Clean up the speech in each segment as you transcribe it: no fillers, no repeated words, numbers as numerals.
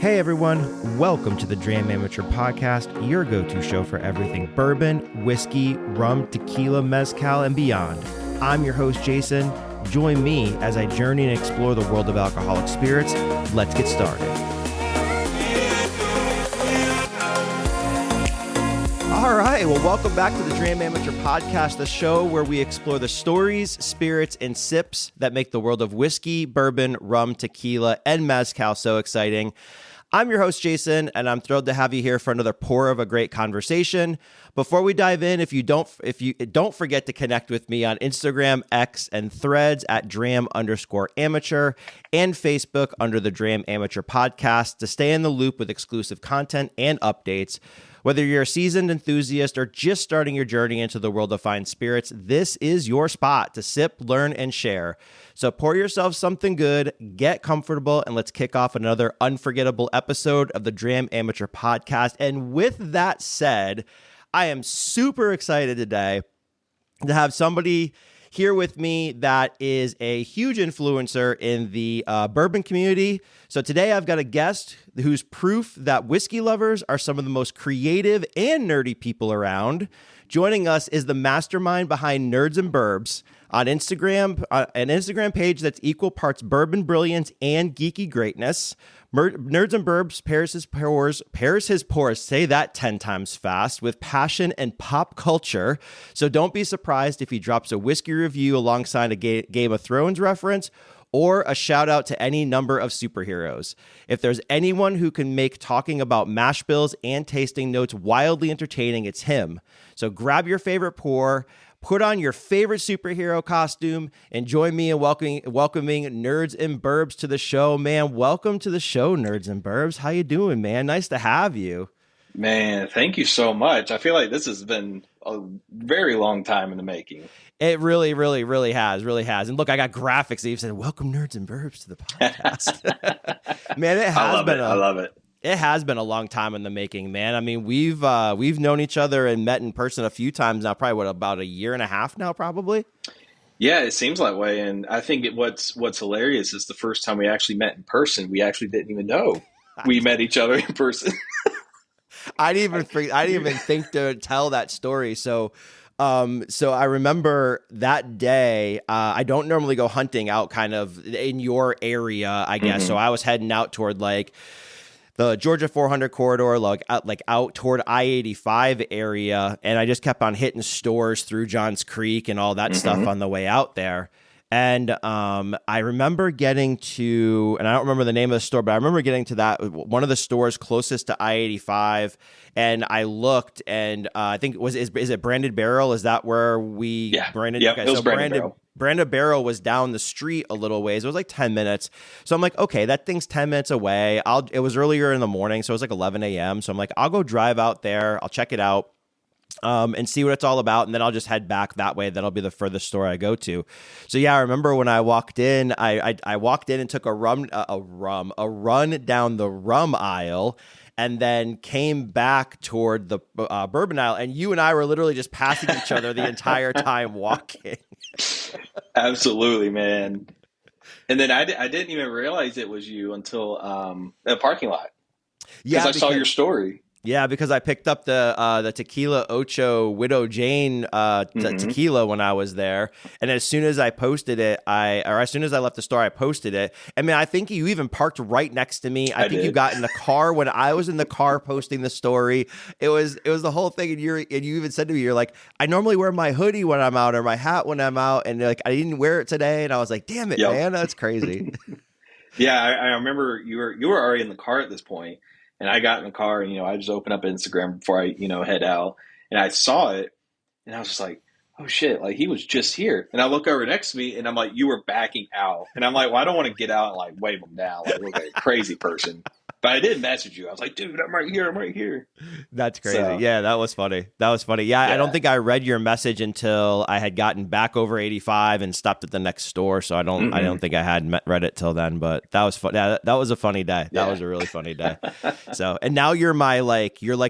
Hey everyone, welcome to the Dram Amateur Podcast, your go-to show for everything bourbon, whiskey, rum, tequila, mezcal, and beyond. I'm your host, Jason. Join me as I journey and explore the world of alcoholic spirits. Let's get started. All right, well, welcome back to the Dram Amateur Podcast, the show where we explore the stories, spirits, and sips that make the world of whiskey, bourbon, rum, tequila, and mezcal so exciting. I'm your host, Jason, and I'm thrilled to have you here for another pour of a great conversation. Before we dive in, if you don't forget to connect with me on Instagram, X, and Threads at Dram_Amateur and Facebook under the Dram Amateur Podcast to stay in the loop with exclusive content and updates. Whether you're a seasoned enthusiast or just starting your journey into the world of fine spirits, this is your spot to sip, learn, and share. So pour yourself something good, get comfortable, and let's kick off another unforgettable episode of the Dram Amateur Podcast. And with that said, I am super excited today to have somebody here with me that is a huge influencer in the bourbon community. So today I've got a guest who's proof that whiskey lovers are some of the most creative and nerdy people around. Joining us is the mastermind behind Nerds and Burbs on Instagram, an Instagram page that's equal parts bourbon brilliance and geeky greatness. Nerds and Burbs pairs his pours, say that 10 times fast, with passion and pop culture. So don't be surprised if he drops a whiskey review alongside a Game of Thrones reference or a shout out to any number of superheroes. If there's anyone who can make talking about mash bills and tasting notes wildly entertaining, it's him. So grab your favorite pour, put on your favorite superhero costume, and join me in welcoming Nerds and Burbs to the show. Man, welcome to the show, Nerds and Burbs. How you doing, man? Nice to have you. Man, thank you so much. I feel like this has been a very long time in the making. It really has. And look, I got graphics that you've said, welcome Nerds and Burbs to the podcast. Man, I love it. It has been a long time in the making, man. I mean, we've known each other and met in person a few times now, probably about a year and a half now, probably. Yeah, it seems that way. And I think what's hilarious is the first time we actually met in person, we actually didn't even know we met each other in person. I didn't even think to tell that story. So I remember that day, I don't normally go hunting out kind of in your area, I guess. Mm-hmm. So I was heading out toward like the Georgia 400 corridor, like out toward I-85 area. And I just kept on hitting stores through Johns Creek and all that stuff on the way out there. And I remember getting to, and I don't remember the name of the store, but I remember getting to that one of the stores closest to I-85, and I looked, and I think is it Branded Barrel? Is that where we branded? Yeah, okay, it was Branded Barrel. Branded Barrel was down the street a little ways. It was like 10 minutes. So I'm like, okay, that thing's 10 minutes away. It was earlier in the morning, so it was like 11 a.m. So I'm like, I'll go drive out there. I'll check it out. And see what it's all about, and then I'll just head back that way. That'll be the furthest store I go to. So yeah, I remember when I walked in, I walked in and took a run down the rum aisle, and then came back toward the bourbon aisle, and you and I were literally just passing each other the entire time walking. Absolutely, man. And then I didn't even realize it was you until the parking lot. Yeah, because I saw your story. Yeah, because I picked up the Tequila Ocho Widow Jane tequila when I was there, and as soon as I posted it, as soon as I left the store, I posted it. I mean, I think you even parked right next to me. I think you got in the car when I was in the car posting the story. It was the whole thing, and you even said to me, you're like, I normally wear my hoodie when I'm out or my hat when I'm out, and like I didn't wear it today, and I was like, damn it, man, that's crazy. Yeah, I remember you were already in the car at this point. And I got in the car and, I just opened up Instagram before I, head out. And I saw it and I was just like, oh shit, like he was just here. And I look over next to me and I'm like, you were backing out. And I'm like, well, I don't want to get out and like wave him down like look like a crazy person. But I did message you. I was like, dude, I'm right here. That's crazy. So, yeah, that was funny. Yeah, I don't think I read your message until I had gotten back over 85 and stopped at the next store. So I don't think I had read it till then. But that was fun. Yeah, that was a funny day. That was a really funny day. So, and now you're my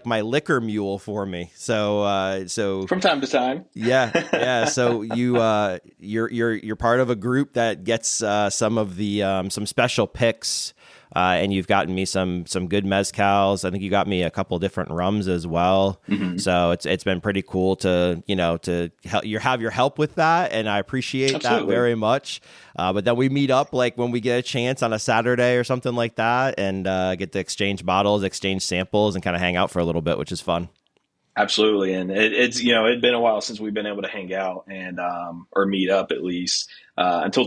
my liquor mule for me. So from time to time. Yeah. So you're part of a group that gets some of the some special picks and you've gotten me some good mezcals. I think you got me a couple different rums as well. Mm-hmm. So it's been pretty cool to have your help with that, and I appreciate that very much. But then we meet up like when we get a chance on a Saturday or something like that, and get to exchange bottles, exchange samples, and kind of hang out for a little bit, which is fun. Absolutely. And it's it'd been a while since we've been able to hang out and or meet up at least until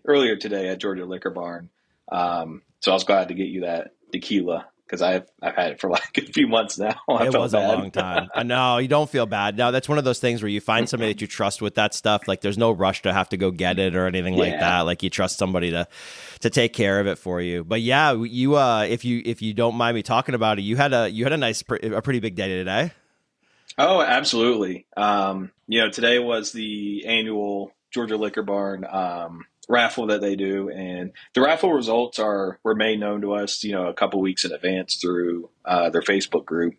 earlier today at Georgia Liquor Barn. So I was glad to get you that tequila because I've had it for like a few months now. It was a long time. No, you don't feel bad. No, that's one of those things where you find somebody that you trust with that stuff. Like there's no rush to have to go get it or anything like that. Like you trust somebody to take care of it for you. But yeah, you if you don't mind me talking about it, you had a pretty big day today. Oh, absolutely. Today was the annual Georgia Liquor Barn raffle that they do, and the raffle results were made known to us, a couple weeks in advance through their Facebook group.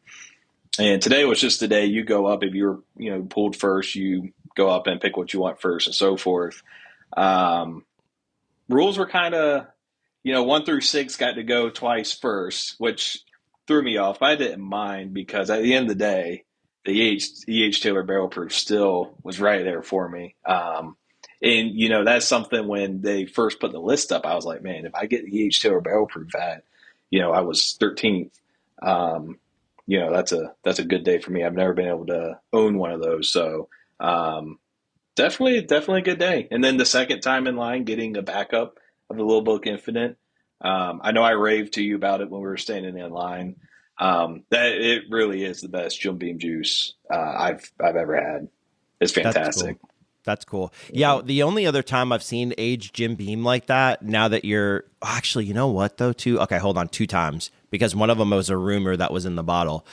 And today was just the day you go up. If you're, pulled first, you go up and pick what you want first and so forth. Rules were kind of, 1 through 6 got to go twice first, which threw me off. I didn't mind because at the end of the day, the E.H. Taylor Barrel Proof still was right there for me. And, that's something when they first put the list up, I was like, man, if I get the E.H. Taylor Barrel Proof at, I was 13th, that's a good day for me. I've never been able to own one of those. So definitely a good day. And then the second time in line, getting a backup of the Little Book Infinite. I know I raved to you about it when we were standing in line. That it really is the best Jim Beam juice I've ever had. It's fantastic. That's cool. Yeah, the only other time I've seen aged Jim Beam like that, now that you're actually, you know what though, too? Okay, hold on, 2 times, because one of them was a rumor that was in the bottle.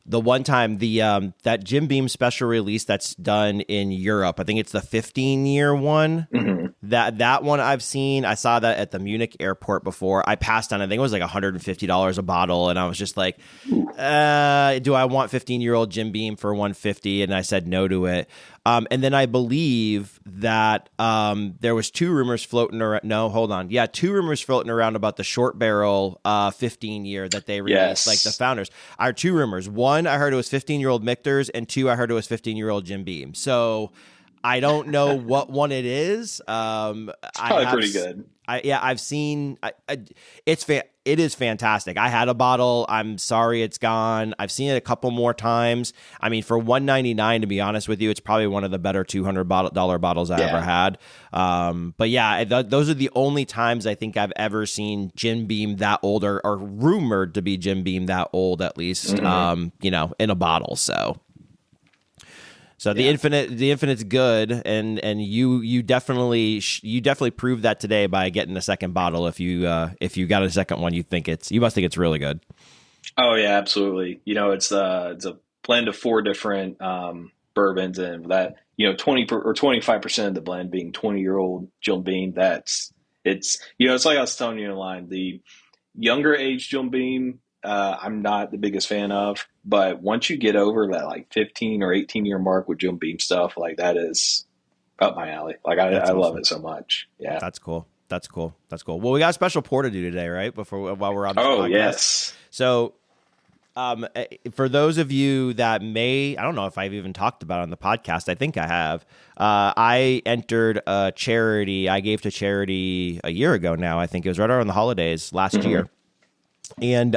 The one time, that Jim Beam special release that's done in Europe, I think it's the 15-year one. Mm-hmm. That one I've seen. I saw that at the Munich airport before. I passed on, I think it was like $150 a bottle, and I was just like, do I want 15-year-old Jim Beam for $150? And I said no to it. And then I believe that there was 2 rumors floating around. No, hold on. Yeah, 2 rumors floating around about the short barrel 15-year that they released, like the founders. Are 2 rumors. 1, I heard it was 15-year-old Michter's, and 2, I heard it was 15-year-old Jim Beam. So I don't know what one it is. It's probably pretty good. I've seen. It is fantastic. I had a bottle. I'm sorry it's gone. I've seen it a couple more times. I mean, for $199, to be honest with you, it's probably one of the better $200 bottles I ever had. But yeah, those are the only times I think I've ever seen Jim Beam that old, or rumored to be Jim Beam that old, at least. Mm-hmm. In a bottle. So the Infinite's good, and you definitely proved that today by getting a second bottle. If you got a second one, you must think it's really good. Oh yeah, absolutely. It's a blend of 4 different bourbons, and that 20 or 25% of the blend being 20-year-old Jim Beam. It's like I was telling you in line, the younger age Jim Beam, I'm not the biggest fan of, but once you get over that like 15 or 18-year mark with Jim Beam stuff, like that is up my alley. Like I love it so much. Yeah. That's cool. Well, we got a special pour to do today, right? While we're on this podcast. Yes. So, for those of you that I don't know if I've even talked about it on the podcast. I think I have. I entered a charity. I gave to charity a year ago now. I think it was right around the holidays last year. And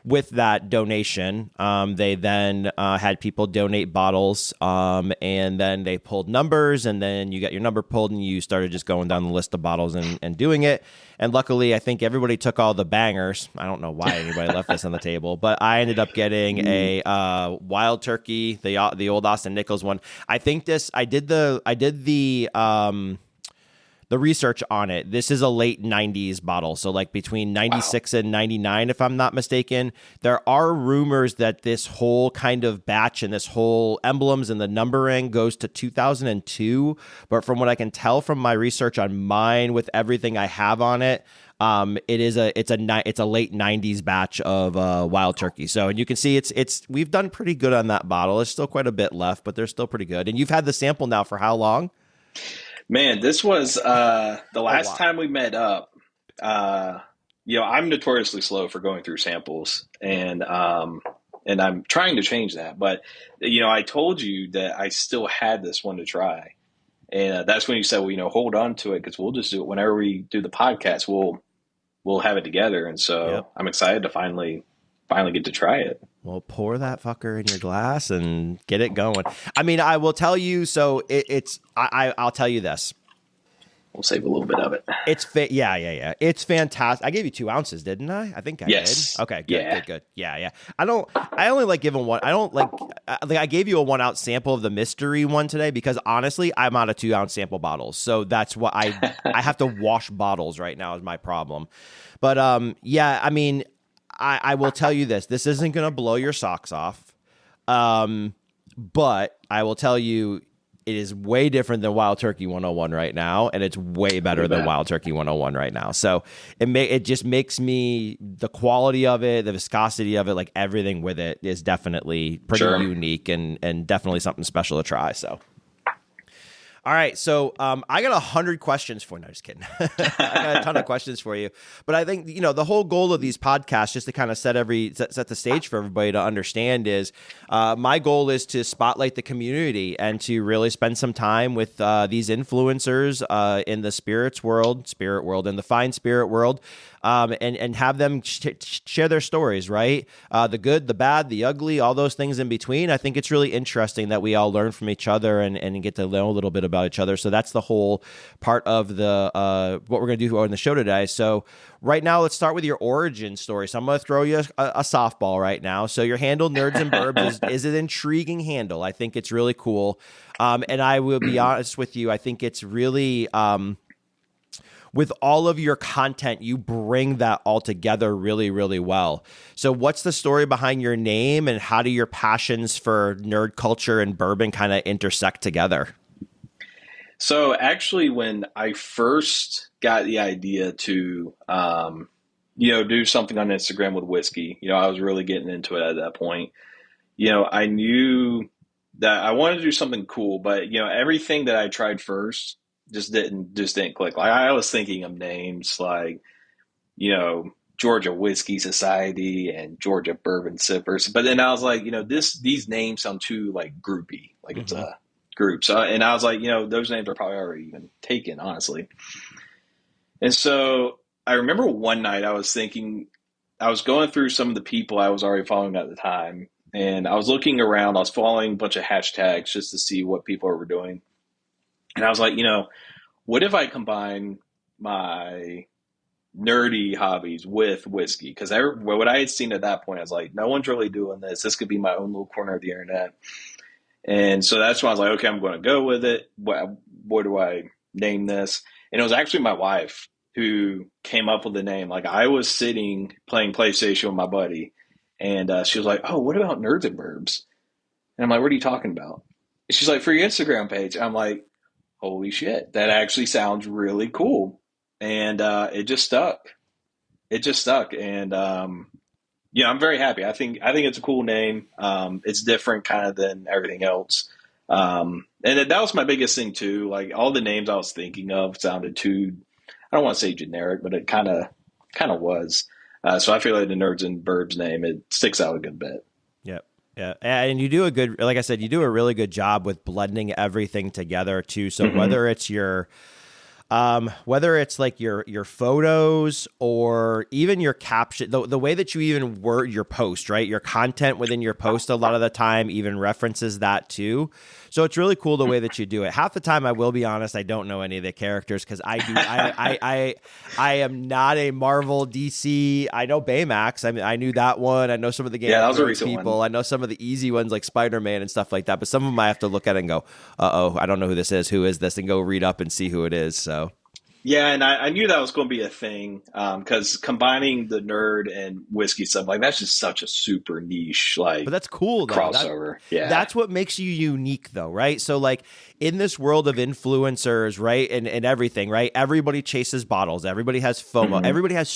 with that donation, they then had people donate bottles, and then they pulled numbers, and then you got your number pulled, and you started just going down the list of bottles and doing it. And luckily, I think everybody took all the bangers. I don't know why anybody left this on the table, but I ended up getting a Wild Turkey, the old Austin Nichols one. I think I did the research on it. This is a late 90s bottle. So like between 96 and 99, if I'm not mistaken. There are rumors that this whole kind of batch and this whole emblems and the numbering goes to 2002. But from what I can tell from my research on mine with everything I have on it, it's a late 90s batch of Wild Turkey. So, and you can see we've done pretty good on that bottle. There's still quite a bit left, but they're still pretty good. And you've had the sample now for how long? Man, this was the last time we met up. I'm notoriously slow for going through samples, and I'm trying to change that. But I told you that I still had this one to try, and that's when you said, well, hold on to it because we'll just do it whenever we do the podcast. We'll have it together, and so Yep. I'm excited to finally get to try it. Well, pour that fucker in your glass and get it going. I mean, I will tell you. So I'll tell you this. We'll save a little bit of it. Yeah. It's fantastic. I gave you 2 ounces, didn't I? I think I did. Okay, good. Yeah. I only like giving one. I don't like I gave you a 1 ounce sample of the mystery one today because honestly, I'm out of 2 ounce sample bottles. So that's what I have to wash bottles right now is my problem. But yeah, I mean, I will tell you this. This isn't going to blow your socks off. But I will tell you, it is way different than Wild Turkey 101 right now, and it's way better than Wild Turkey 101 right now. So it just makes me, the quality of it, the viscosity of it, like everything with it is definitely pretty unique and definitely something special to try. So, all right. So I got 100 questions for you. No, just kidding. I got a ton of questions for you. But I think, the whole goal of these podcasts, just to kind of set the stage for everybody to understand is my goal is to spotlight the community and to really spend some time with these influencers in the spirit world, and the fine spirit world. And have them share their stories, right? The good, the bad, the ugly, all those things in between. I think it's really interesting that we all learn from each other and get to know a little bit about each other. So that's the whole part of the what we're going to do on the show today. So right now, let's start with your origin story. So I'm going to throw you a softball right now. So your handle, Nerds and Burbs, is an intriguing handle. I think it's really cool. And I will be honest with you. I think it's really... with all of your content, you bring that all together really, really well. So what's the story behind your name and how do your passions for nerd culture and bourbon kind of intersect together? So actually, when I first got the idea to, do something on Instagram with whiskey, I was really getting into it at that point. I knew that I wanted to do something cool, but, everything that I tried first just didn't click. Like I was thinking of names like, Georgia Whiskey Society and Georgia Bourbon Sippers. But then I was like, these names sound too like groupy, like it's a group. So, and I was like, those names are probably already even taken, honestly. And so I remember one night I was going through some of the people I was already following at the time. And I was looking around, I was following a bunch of hashtags just to see what people were doing. And I was like, what if I combine my nerdy hobbies with whiskey? Because what I had seen at that point, I was like, no one's really doing this. This could be my own little corner of the internet. And so that's why I was like, okay, I'm going to go with it. What do I name this? And it was actually my wife who came up with the name. Like I was sitting playing PlayStation with my buddy, and she was like, oh, what about Nerds and Burbs? And I'm like, what are you talking about? And she's like, for your Instagram page. I'm like, holy shit, that actually sounds really cool. And it just stuck. And I'm very happy. I think it's a cool name. It's different kind of than everything else. And that was my biggest thing too. Like all the names I was thinking of sounded too, I don't want to say generic, but it kind of was. So I feel like the Nerds and Burbs name, it sticks out a good bit. Yep. Yeah, and you do like I said, you do a really good job with blending everything together too. So whether it's like your photos or even your caption, the way that you even word your post, right? Your content within your post a lot of the time even references that too. So it's really cool the way that you do it. Half the time, I will be honest, I don't know any of the characters because I am not a Marvel DC. I know Baymax. I mean, I knew that one. I know some of the Game that was a recent people. one. I know some of the easy ones like Spider-Man and stuff like that. But some of them I have to look at and go, I don't know who this is. Who is this? And go read up and see who it is. So. Yeah, and I knew that was going to be a thing because combining the nerd and whiskey stuff, like that's just such a super niche, like, but that's cool though. Crossover. That's what makes you unique though, right? So like in this world of influencers, right, and everything, right? Everybody chases bottles. Everybody has FOMO. Everybody has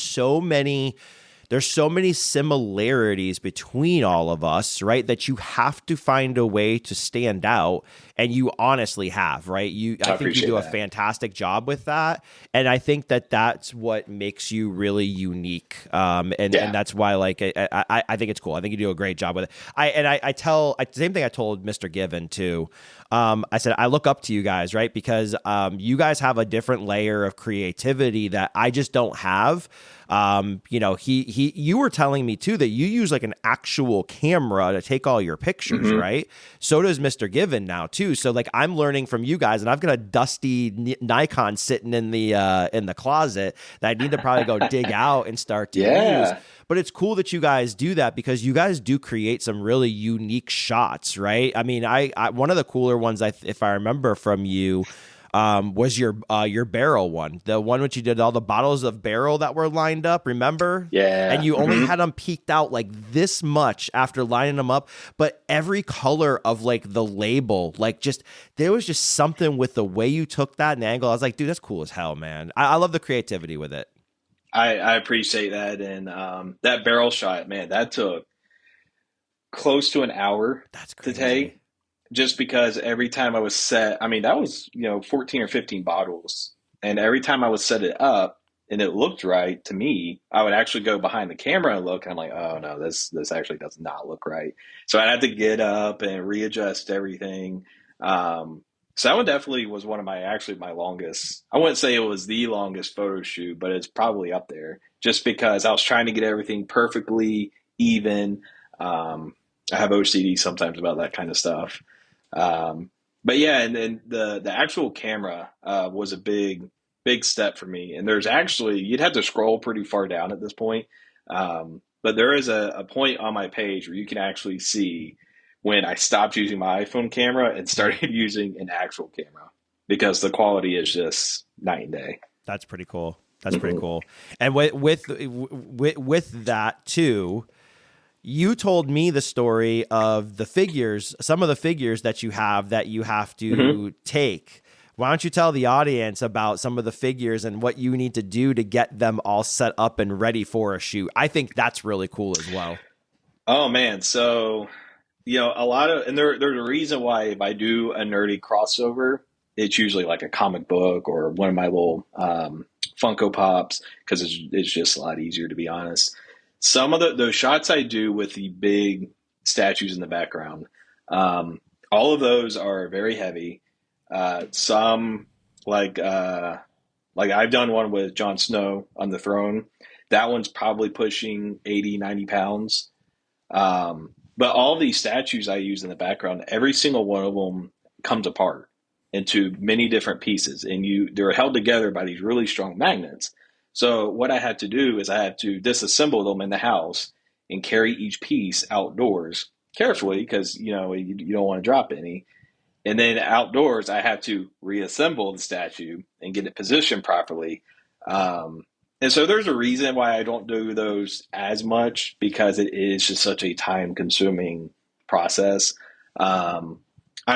there's so many similarities between all of us, right? That you have to find a way to stand out and you honestly have, right? I think you do a fantastic job with that, and I think that's what makes you really unique. And that's why, like, I think it's cool. I think you do a great job with it. Same thing I told Mr. Given too. I said I look up to you guys, right? Because you guys have a different layer of creativity that I just don't have. You were telling me too that you use like an actual camera to take all your pictures, right? So does Mr. Given now too. So like I'm learning from you guys, and I've got a dusty Nikon sitting in the closet that I need to probably go dig out and start to use. But it's cool that you guys do that because you guys do create some really unique shots, right? I mean, I one of the cooler ones, if I remember from you, was your barrel one, the one which you did all the bottles of barrel that were lined up, remember? Yeah. And you only had them peeked out like this much after lining them up, but every color of like the label, like just there was just something with the way you took that and angle. I was like, dude, that's cool as hell, man. I love the creativity with it. I appreciate that. And that barrel shot, man, that took close to an hour to take, just because every time I was set, I mean, that was, 14 or 15 bottles. And every time I would set it up and it looked right to me, I would actually go behind the camera and look, and I'm like, oh no, this actually does not look right. So I had to get up and readjust everything. So that one definitely was one of my longest. I wouldn't say it was the longest photo shoot, but it's probably up there just because I was trying to get everything perfectly even. I have OCD sometimes about that kind of stuff. But yeah, and then the actual camera was a big step for me. And there's actually, you'd have to scroll pretty far down at this point. But there is a point on my page where you can actually see when I stopped using my iPhone camera and started using an actual camera, because the quality is just night and day. That's pretty cool. That's pretty cool. And with that too, you told me the story of the figures, some of the figures that you have to take. Why don't you tell the audience about some of the figures and what you need to do to get them all set up and ready for a shoot? I think that's really cool as well. Oh man. So, there's a reason why if I do a nerdy crossover, it's usually like a comic book or one of my little Funko Pops, because it's just a lot easier, to be honest. Some of those shots I do with the big statues in the background, all of those are very heavy. Some like I've done one with Jon Snow on the throne. That one's probably pushing 80, 90 pounds. But all these statues I use in the background, every single one of them comes apart into many different pieces, and they're held together by these really strong magnets. So what I had to do is I had to disassemble them in the house and carry each piece outdoors carefully, because you don't want to drop any. And then outdoors, I had to reassemble the statue and get it positioned properly. And so there's a reason why I don't do those as much, because it is just such a time-consuming process. I'm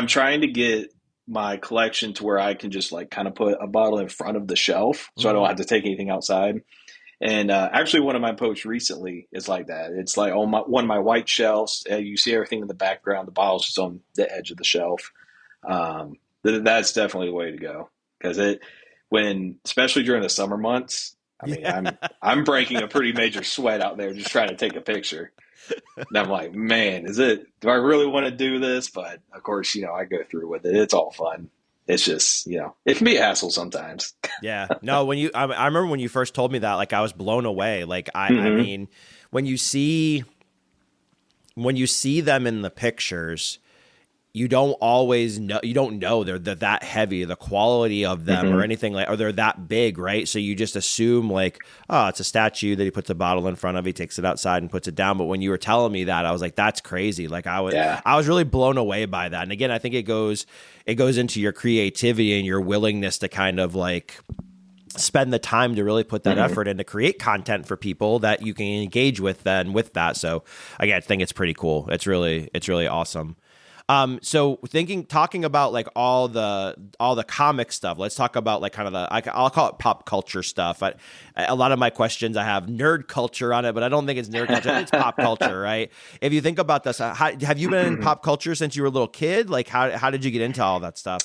trying to get my collection to where I can just like kind of put a bottle in front of the shelf, so I don't have to take anything outside. And actually, one of my posts recently is like that. It's like on one of my white shelves, you see everything in the background, the bottle's just on the edge of the shelf. That's definitely the way to go, because especially during the summer months, I mean, I'm breaking a pretty major sweat out there just trying to take a picture. And I'm like, man, do I really want to do this? But of course, I go through with it. It's all fun. It's just, it can be a hassle sometimes. Yeah. No, I remember when you first told me that, like, I was blown away. Like, I mean, when you see them in the pictures, you don't always know, they're that heavy, the quality of them or anything or they're that big, right? So you just assume like, oh, it's a statue that he puts a bottle in front of, he takes it outside and puts it down. But when you were telling me that, I was like, that's crazy. Like I was really blown away by that. And again, I think it goes into your creativity and your willingness to kind of like spend the time to really put that effort in to create content for people that you can engage with then with that. So again, I think it's pretty cool. It's really awesome. So talking about like all the comic stuff, let's talk about like kind of I'll call it pop culture stuff. A lot of my questions, I have nerd culture on it, but I don't think it's nerd culture. It's pop culture, right? If you think about this, have you been in pop culture since you were a little kid? Like how did you get into all that stuff?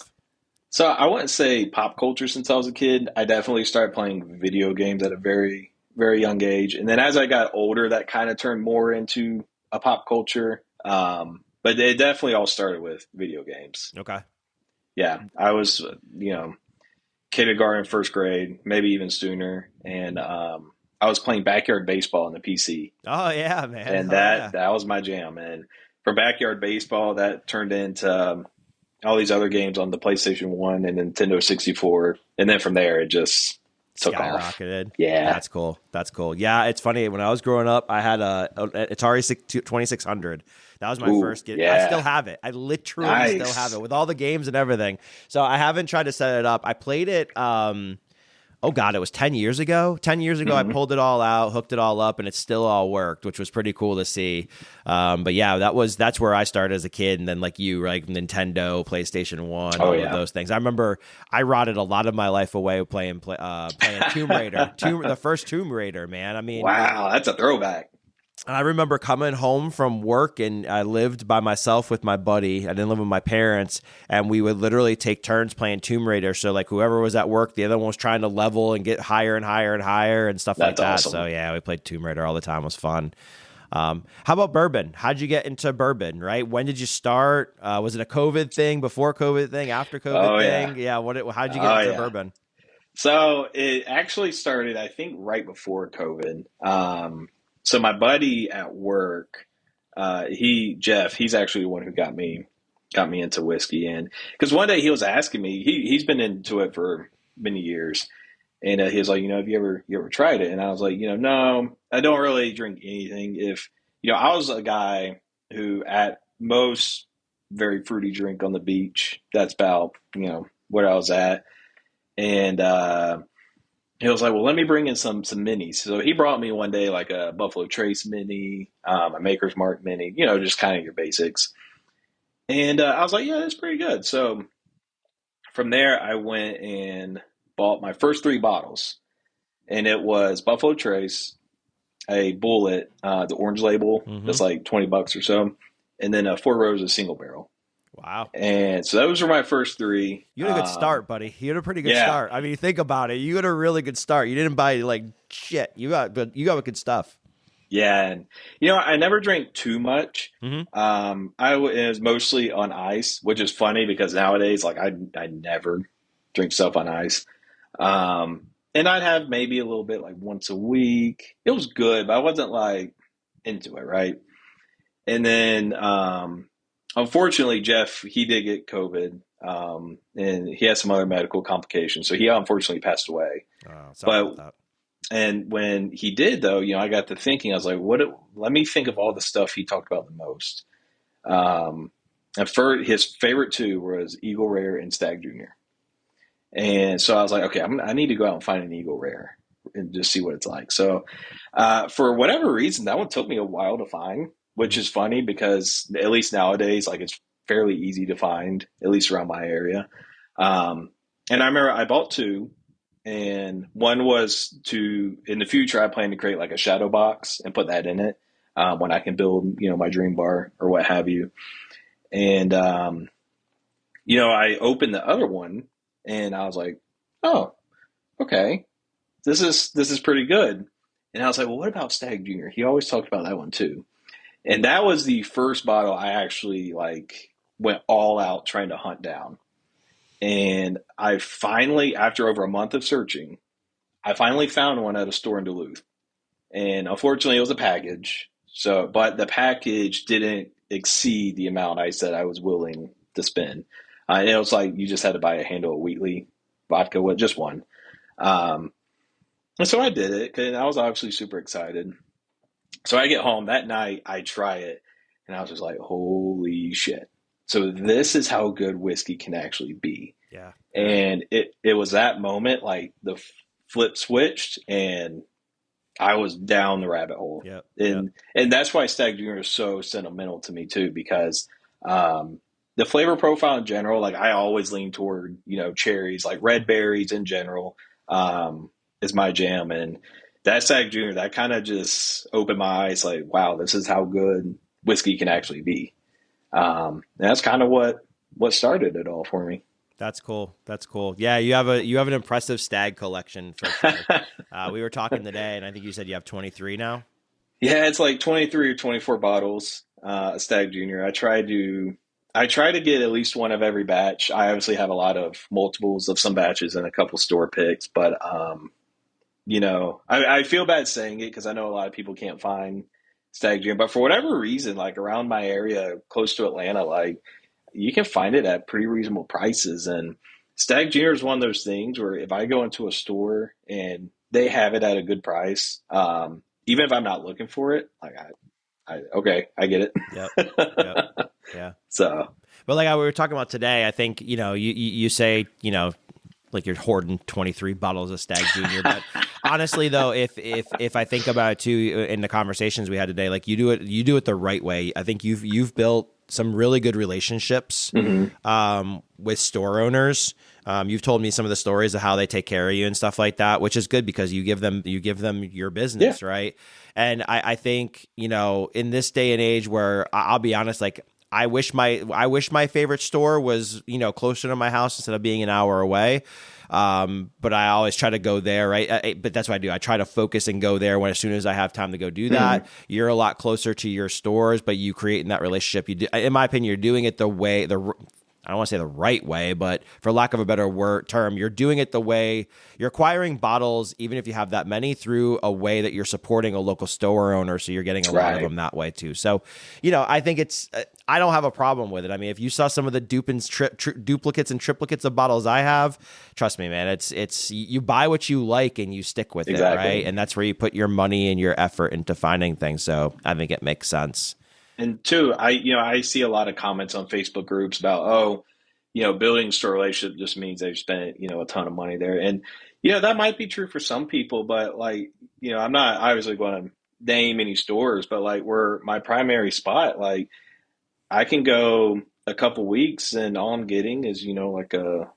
So I wouldn't say pop culture since I was a kid. I definitely started playing video games at a very, very young age. And then as I got older, that kind of turned more into a pop culture. But it definitely all started with video games. Okay. Yeah. I was, kindergarten, first grade, maybe even sooner. And I was playing backyard baseball on the PC. Oh, yeah, man. And that was my jam. And from backyard baseball, that turned into all these other games on the PlayStation 1 and Nintendo 64. And then from there, it just took off. Skyrocketed. Yeah. That's cool. Yeah, it's funny. When I was growing up, I had a Atari 2600. That was my first game. Yeah. I still have it. I literally still have it with all the games and everything. So I haven't tried to set it up. I played it oh God, it was 10 years ago. 10 years ago, I pulled it all out, hooked it all up, and it still all worked, which was pretty cool to see. But yeah, that's where I started as a kid. And then like you, like Nintendo, PlayStation 1, all of those things. I remember I rotted a lot of my life away playing Tomb Raider, the first Tomb Raider, man. I mean, wow, that's a throwback. And I remember coming home from work, and I lived by myself with my buddy. I didn't live with my parents, and we would literally take turns playing Tomb Raider. So like whoever was at work, the other one was trying to level and get higher and higher and higher and stuff like that. Awesome. So yeah, we played Tomb Raider all the time. It was fun. How about bourbon? How'd you get into bourbon, right? When did you start? Was it a COVID thing, before COVID thing, after COVID thing? Yeah. How'd you get into bourbon? So it actually started, I think, right before COVID. So my buddy at work, Jeff, he's actually the one who got me into whiskey. And because one day he was asking me, he's been into it for many years, and he was like, have you ever tried it? And I was like, no, I don't really drink anything. If I was a guy who at most very fruity drink on the beach. That's about where I was at, and he was like, well, let me bring in some minis. So he brought me one day like a Buffalo Trace mini, a Maker's Mark mini, just kind of your basics. And I was like, yeah, that's pretty good. So from there, I went and bought my first 3 bottles. And it was Buffalo Trace, a Bullet, the orange label, that's like $20 or so. And then 4 Roses single barrel. Wow. And so those were my first 3. You had a good start, buddy. You had a pretty good start. I mean, think about it. You had a really good start. You didn't buy like shit. You got good stuff. Yeah. And, I never drank too much. It was mostly on ice, which is funny because nowadays, like I never drink stuff on ice. And I'd have maybe a little bit like once a week. It was good, but I wasn't like into it. Right. And then, unfortunately, Jeff, he did get COVID, and he had some other medical complications. So he unfortunately passed away. Sorry about that. And when he did, though, I got to thinking, I was like, let me think of all the stuff he talked about the most. And for his favorite 2 was Eagle Rare and Stag Junior. And so I was like, okay, I need to go out and find an Eagle Rare and just see what it's like. So for whatever reason, that one took me a while to find, which is funny because at least nowadays, like it's fairly easy to find, at least around my area. And I remember I bought 2, and one was in the future, I plan to create like a shadow box and put that in it when I can build, my dream bar or what have you. And, I opened the other one and I was like, oh, okay, this is pretty good. And I was like, well, what about Stag Junior? He always talked about that one too. And that was the first bottle I actually like went all out trying to hunt down. And I finally, after over a month of searching, I finally found one at a store in Duluth. And unfortunately it was a package. But the package didn't exceed the amount I said I was willing to spend. And it was like, you just had to buy a handle of Wheatley vodka with just one. And so I did it, and I was obviously super excited. So I get home that night, I try it, and I was just like, holy shit. So this is how good whiskey can actually be. Yeah. And it was that moment, like the flip switched, and I was down the rabbit hole. Yep. And that's why Stag Junior is so sentimental to me too, because the flavor profile in general, like I always lean toward, cherries, like red berries in general, is my jam. And that Stag Junior, that kind of just opened my eyes like, wow, this is how good whiskey can actually be. And that's kind of what started it all for me. That's cool. That's cool. Yeah, you have an impressive stag collection for sure. We were talking today, and I think you said you have 23 now. Yeah, it's like 23 or 24 bottles, Stag Junior. I try to get at least one of every batch. I obviously have a lot of multiples of some batches and a couple store picks, but I feel bad saying it because I know a lot of people can't find Stag Junior, but for whatever reason, like around my area, close to Atlanta, like you can find it at pretty reasonable prices. And Stag Junior is one of those things where if I go into a store and they have it at a good price, even if I'm not looking for it, like okay, I get it. Yep. Yeah. So, but like we were talking about today, I think, you say, like you're hoarding 23 bottles of Stag Junior, but honestly though, if I think about it too, in the conversations we had today, like you do it the right way. I think you've built some really good relationships, with store owners. You've told me some of the stories of how they take care of you and stuff like that, which is good because you give them your business, right? And I think, in this day and age where I'll be honest, like I wish my favorite store was, closer to my house instead of being an hour away. But I always try to go there, right? But that's what I do. I try to focus and go there as soon as I have time to go do that. You're a lot closer to your stores, but you create in that relationship. You do, in my opinion, you're doing it I don't want to say the right way, but for lack of a better term, you're doing it the way you're acquiring bottles, even if you have that many, through a way that you're supporting a local store owner. So you're getting a lot of them that way too. So, I think I don't have a problem with it. I mean, if you saw some of the duplicates and triplicates of bottles I have, trust me, man, it's you buy what you like and you stick with it, right? And that's where you put your money and your effort into finding things. So I think it makes sense. And two, I see a lot of comments on Facebook groups about, building a store relationship just means they've spent, a ton of money there. And, that might be true for some people, but like, I'm not obviously going to name any stores, but like where my primary spot, like I can go a couple weeks and all I'm getting is, like a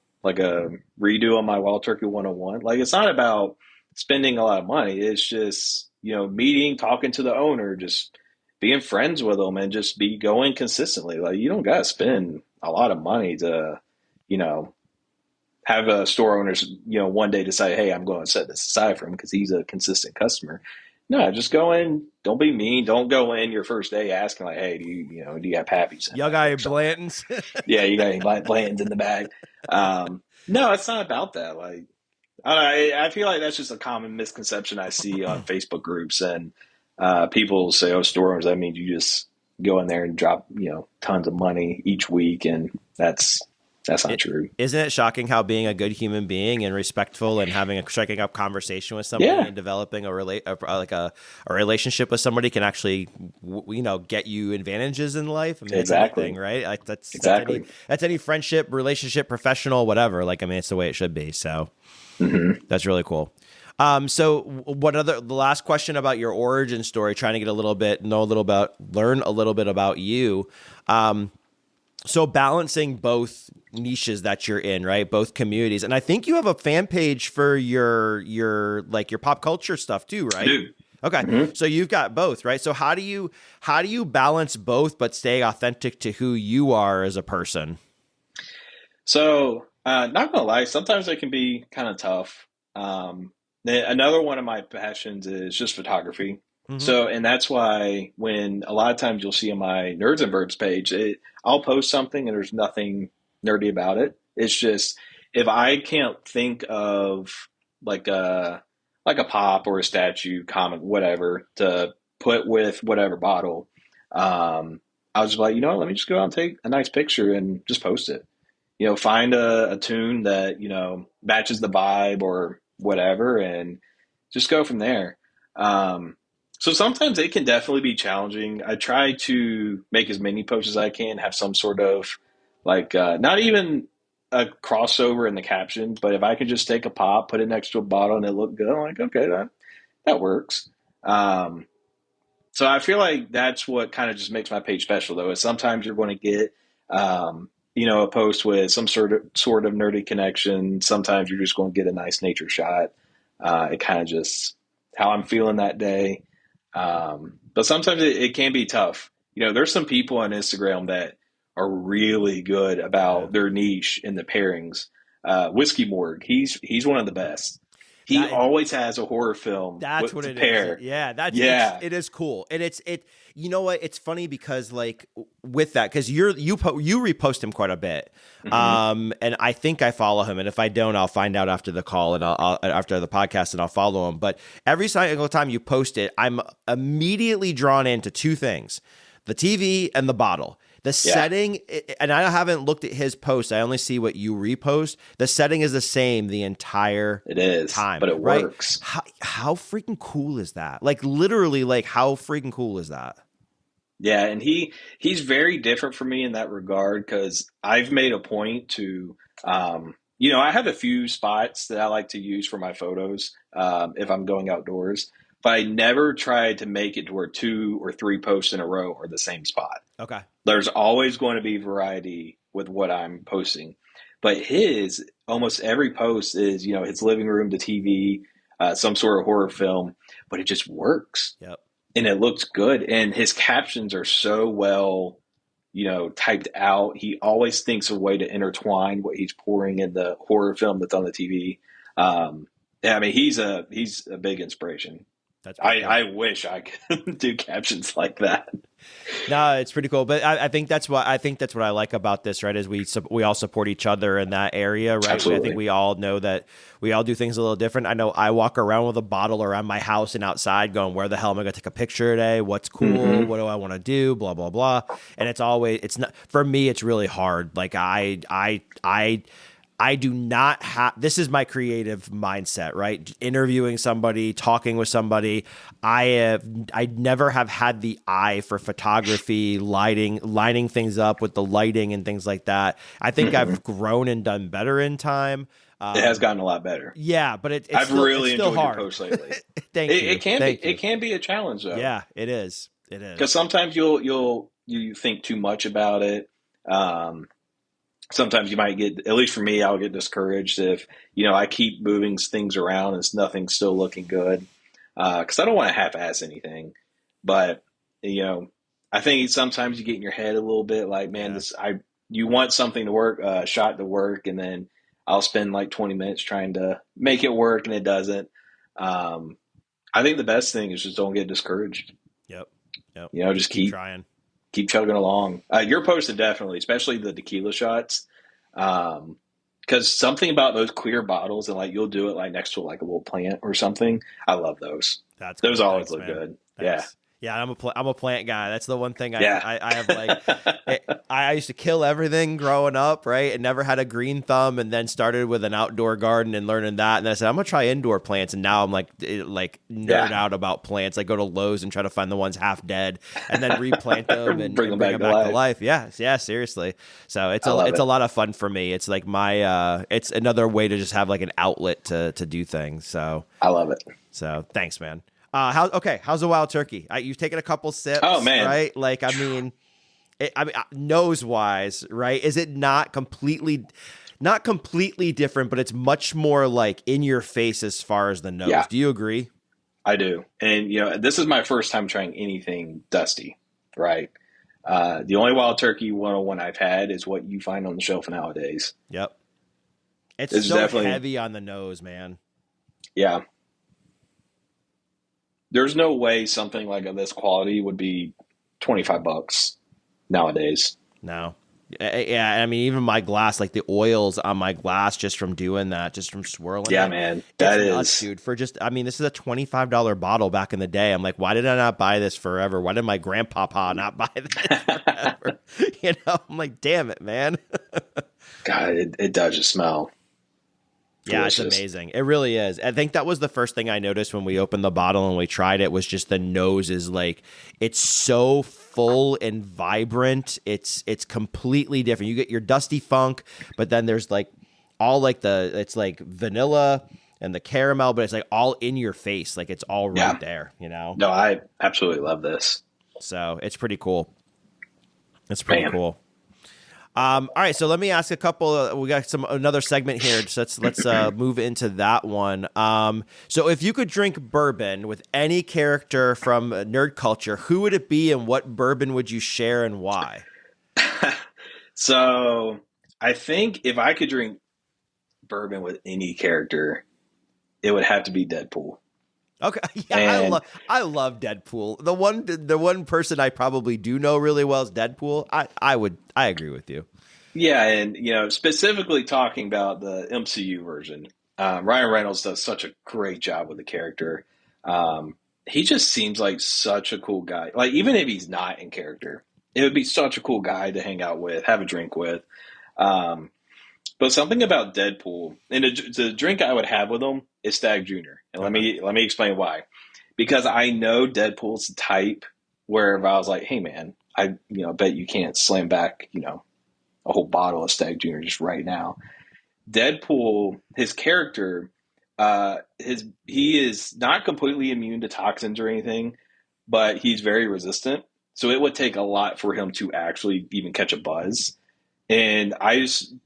redo on my Wild Turkey 101. Like it's not about spending a lot of money. It's just, meeting, talking to the owner, just being friends with them and just be going consistently. Like you don't got to spend a lot of money to, have a store owners, one day decide, hey, I'm going to set this aside for him because he's a consistent customer. No, just go in. Don't be mean. Don't go in your first day asking like, hey, do you have Pappies? Y'all got any Blantons? Yeah, you got any Blantons in the bag? No, it's not about that. Like, I feel like that's just a common misconception I see on Facebook groups and people say, oh, store owners, that means you just go in there and drop, tons of money each week. And that's not true. Isn't it shocking how being a good human being and respectful and having a striking up conversation with somebody and developing a relationship with somebody can actually, get you advantages in life? I mean, exactly. Anything, right? Like that's any friendship, relationship, professional, whatever. Like, I mean, it's the way it should be. So that's really cool. So the last question about your origin story, trying to get learn a little bit about you. So balancing both niches that you're in, right? Both communities. And I think you have a fan page for your pop culture stuff too, right? I do. Okay. So you've got both, right? So how do you balance both, but stay authentic to who you are as a person? So, not gonna lie, sometimes it can be kind of tough. Another one of my passions is just photography. So, and that's why when a lot of times you'll see on my Nerds and Verbs page, I'll post something and there's nothing nerdy about it. It's just, if I can't think of like a pop or a statue, comic, whatever, to put with whatever bottle, I was just like, let me just go out and take a nice picture and just post it. Find a tune that, matches the vibe or whatever and just go from there. So sometimes it can definitely be challenging. I try to make as many posts as I can, have some sort of not even a crossover in the caption, but if I could just take a pop, put it next to a bottle and it look good, I'm like, okay, that works. So I feel like that's what kind of just makes my page special though, is sometimes you're going to get A post with some sort of nerdy connection. Sometimes you're just going to get a nice nature shot. It kind of just how I'm feeling that day. But sometimes it can be tough. There's some people on Instagram that are really good about their niche in the pairings. Whiskey Morg, he's one of the best. He always has a horror film. That's what to it pair. is. Yeah, it is cool, and it. You know what? It's funny because like with that, because you repost him quite a bit, and I think I follow him, and if I don't, I'll find out after the call and I'll after the podcast, and I'll follow him. But every single time you post it, I'm immediately drawn into two things: the TV and the bottle. The setting, and I haven't looked at his post. I only see what you repost. The setting is the same the entire time. But it works. How freaking cool is that? Like literally, like how freaking cool is that? Yeah, and he's very different from me in that regard because I've made a point to, I have a few spots that I like to use for my photos if I'm going outdoors. But I never tried to make it to where 2 or 3 posts in a row are the same spot. Okay. There's always going to be variety with what I'm posting. But almost every post is, his living room, the TV, some sort of horror film, but it just works. Yep. And it looks good. And his captions are so well, typed out. He always thinks of a way to intertwine what he's pouring in the horror film that's on the TV. He's a big inspiration. I wish I could do captions like that. No, it's pretty cool. But I think that's what I like about this, right? Is we all support each other in that area, right? Absolutely. I think we all know that we all do things a little different. I know I walk around with a bottle around my house and outside going, where the hell am I going to take a picture today? What's cool? Mm-hmm. What do I want to do? Blah, blah, blah. And it's not, for me, it's really hard. Like I do not have, this is my creative mindset, right? Interviewing somebody, talking with somebody. I never have had the eye for photography, lining things up with the lighting and things like that. I think I've grown and done better in time. It has gotten a lot better. Yeah, but I've really enjoyed hard. your posts lately. Thank you. It can be a challenge though. Yeah, it is. Because sometimes you think too much about it. Sometimes you might get, at least for me, I'll get discouraged if, I keep moving things around and nothing's still looking good. Because I don't want to half-ass anything. But, I think sometimes you get in your head a little bit like, man, you want something to work, shot to work, and then I'll spend like 20 minutes trying to make it work and it doesn't. I think the best thing is just don't get discouraged. Yep. Just keep trying. Keep chugging along. You're posted definitely, especially the tequila shots. Because something about those clear bottles and like you'll do it like next to like a little plant or something. I love those. Those always look good. Thanks. Yeah. Yeah, I'm a plant guy. That's the one thing I have like. I used to kill everything growing up, right? And never had a green thumb, and then started with an outdoor garden and learning that. And then I said I'm gonna try indoor plants, and now I'm like nerd out about plants. I go to Lowe's and try to find the ones half dead, and then replant them and bring them back to life. Yeah, seriously. So it's a lot of fun for me. It's like it's another way to just have like an outlet to do things. So I love it. So thanks, man. How's the wild turkey? You've taken a couple sips. Oh man, right? Like, nose wise, right? Is it not completely different, but it's much more like in your face as far as the nose. Yeah. Do you agree? I do. And this is my first time trying anything dusty, right? The only wild turkey 101 I've had is what you find on the shelf nowadays. Yep. It's so definitely heavy on the nose, man. Yeah. There's no way something like of this quality would be $25 nowadays. No. Yeah, I mean, even my glass, like the oils on my glass just from doing that, just from swirling Yeah, it, man. That is nuts, dude. This is a $25 bottle back in the day. I'm like, why did I not buy this forever? Why did my grandpapa not buy this forever? I'm like, damn it, man. God, it does just smell. Yeah, delicious. It's amazing. It really is. I think that was the first thing I noticed when we opened the bottle and we tried it was just the nose is like, it's so full and vibrant. It's completely different. You get your dusty funk, but then there's like all like it's like vanilla and the caramel, but it's like all in your face. Like it's all right there, No, I absolutely love this. So it's pretty cool. It's pretty cool. All right, so let me ask a couple. We got another segment here, so let's move into that one. So if you could drink bourbon with any character from nerd culture, who would it be, and what bourbon would you share, and why? So I think if I could drink bourbon with any character, it would have to be Deadpool. Okay, yeah, I love Deadpool. The one person I probably do know really well is Deadpool. I agree with you. Yeah, and specifically talking about the MCU version, Ryan Reynolds does such a great job with the character. He just seems like such a cool guy. Like even if he's not in character, it would be such a cool guy to hang out with, have a drink with. But something about Deadpool, and the drink I would have with him is Stag Jr. And let me explain why. Because I know Deadpool's the type where if I was like, hey man, I bet you can't slam back, a whole bottle of Stag Jr. just right now. Deadpool, his character, he is not completely immune to toxins or anything, but he's very resistant. So it would take a lot for him to actually even catch a buzz. And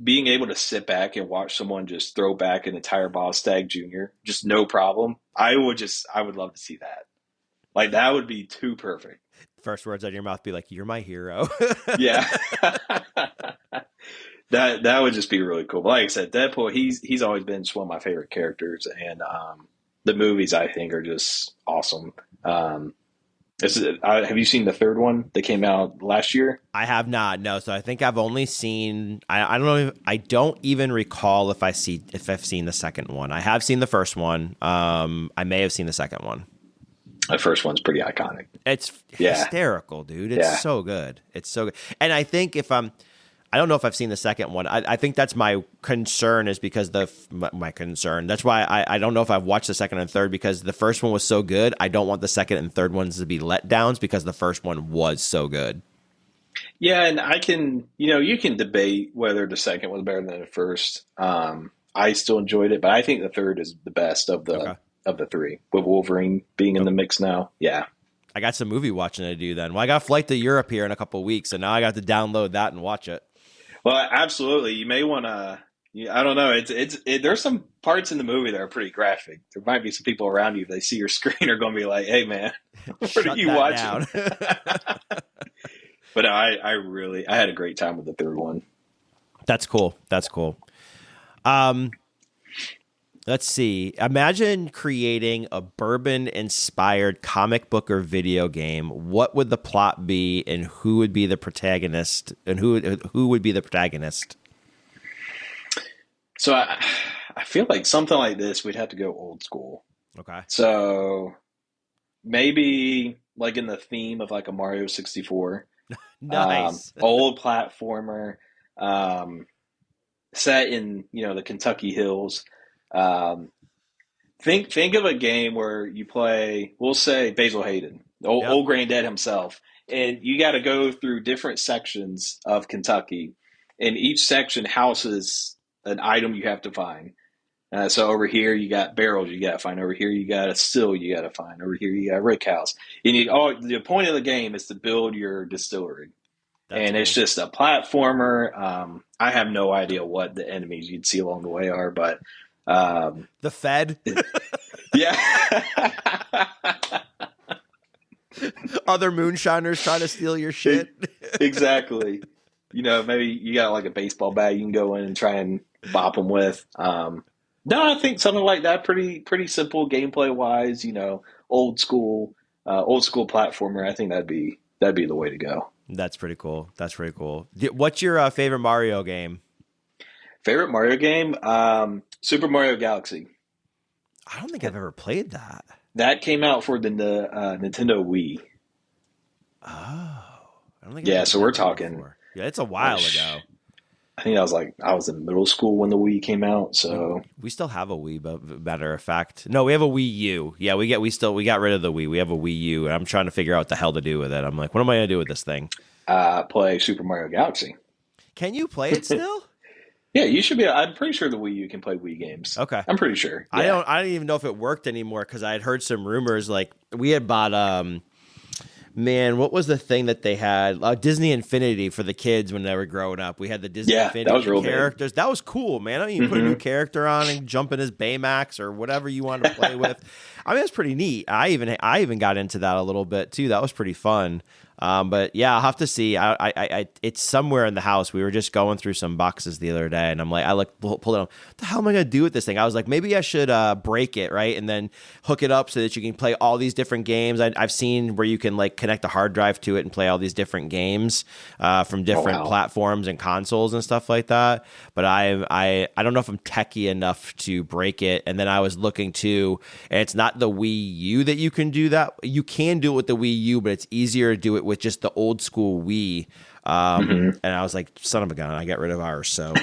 being able to sit back and watch someone just throw back an entire bottle of Stag Jr., just no problem. I would love to see that. Like that would be too perfect. First words out of your mouth be like, "You're my hero." Yeah. That would just be really cool. But like I said, Deadpool, he's always been one of my favorite characters, and the movies I think are just awesome. Have you seen the third one that came out last year? I have not. No, so I think I've only seen. I don't know. I don't even recall if I've seen the second one. I have seen the first one. I may have seen the second one. The first one's pretty iconic. It's hysterical, dude. It's so good. It's so good. And I think I don't know if I've seen the second one. I think that's my concern is because my concern. That's why I don't know if I've watched the second and third because the first one was so good. I don't want the second and third ones to be letdowns because the first one was so good. Yeah, and I can, you can debate whether the second was better than the first. I still enjoyed it, but I think the third is the best of the three, with Wolverine being in the mix now. Yeah. I got some movie watching to do then. Well, I got a flight to Europe here in a couple of weeks, and now I got to download that and watch it. Well, absolutely. You may want to. I don't know. There's some parts in the movie that are pretty graphic. There might be some people around you if they see your screen are going to be like, "Hey, man, what are you watching?" But I had a great time with the third one. That's cool. Let's see. Imagine creating a bourbon-inspired comic book or video game. What would the plot be, and who would be the protagonist? And who would be the protagonist? So I feel like something like this, we'd have to go old school. Okay. So maybe like in the theme of like a Mario 64. Nice. Old platformer, set in the Kentucky hills. Think of a game where you play, we'll say Basil Hayden, old granddad himself, and you got to go through different sections of Kentucky, and each section houses an item you have to find. So over here you got barrels you got to find. Over here you got a still you got to find. Over here you got a rick house. The point of the game is to build your distillery. That's cool. It's just a platformer. I have no idea what the enemies you'd see along the way are, but the Fed. Yeah. Other moonshiners trying to steal your shit. Exactly. Maybe you got like a baseball bat you can go in and try and bop them with. No, I think something like that. Pretty simple gameplay wise. Old school platformer. I think that'd be the way to go. That's pretty cool. What's your favorite Mario game? Favorite Mario game? Super Mario Galaxy. I don't think I've ever played that. That came out for the Nintendo Wii. Oh, I don't think. Yeah, so we're talking. Before. Yeah, it's a while ago. I think I was in middle school when the Wii came out. So we still have a Wii, but matter of fact, no, we have a Wii U. Yeah, we got rid of the Wii. We have a Wii U, and I'm trying to figure out what the hell to do with it. I'm like, what am I gonna do with this thing? Play Super Mario Galaxy. Can you play it still? Yeah, you should be. I'm pretty sure the Wii U can play Wii games. Okay, I'm pretty sure. Yeah. I don't even know if it worked anymore because I had heard some rumors. Like we had bought Man, what was the thing that they had? Disney Infinity for the kids when they were growing up. We had the Disney Infinity that was real characters. Big. That was cool, man. I mean, you put a new character on and jump in as Baymax or whatever you wanted to play with. I mean, it's pretty neat. I even got into that a little bit too. That was pretty fun. But yeah, I'll have to see. It's somewhere in the house. We were just going through some boxes the other day, and I'm like, pulled it on. What the hell am I gonna do with this thing? I was like, maybe I should break it, right, and then hook it up so that you can play all these different games. I've seen where you can like connect a hard drive to it and play all these different games from different platforms and consoles and stuff like that. But I don't know if I'm techie enough to break it. And then I was looking too, and it's not the Wii U that you can do that. You can do it with the Wii U, but it's easier to do it with just the old school Wii. And I was like, son of a gun, I got rid of ours. So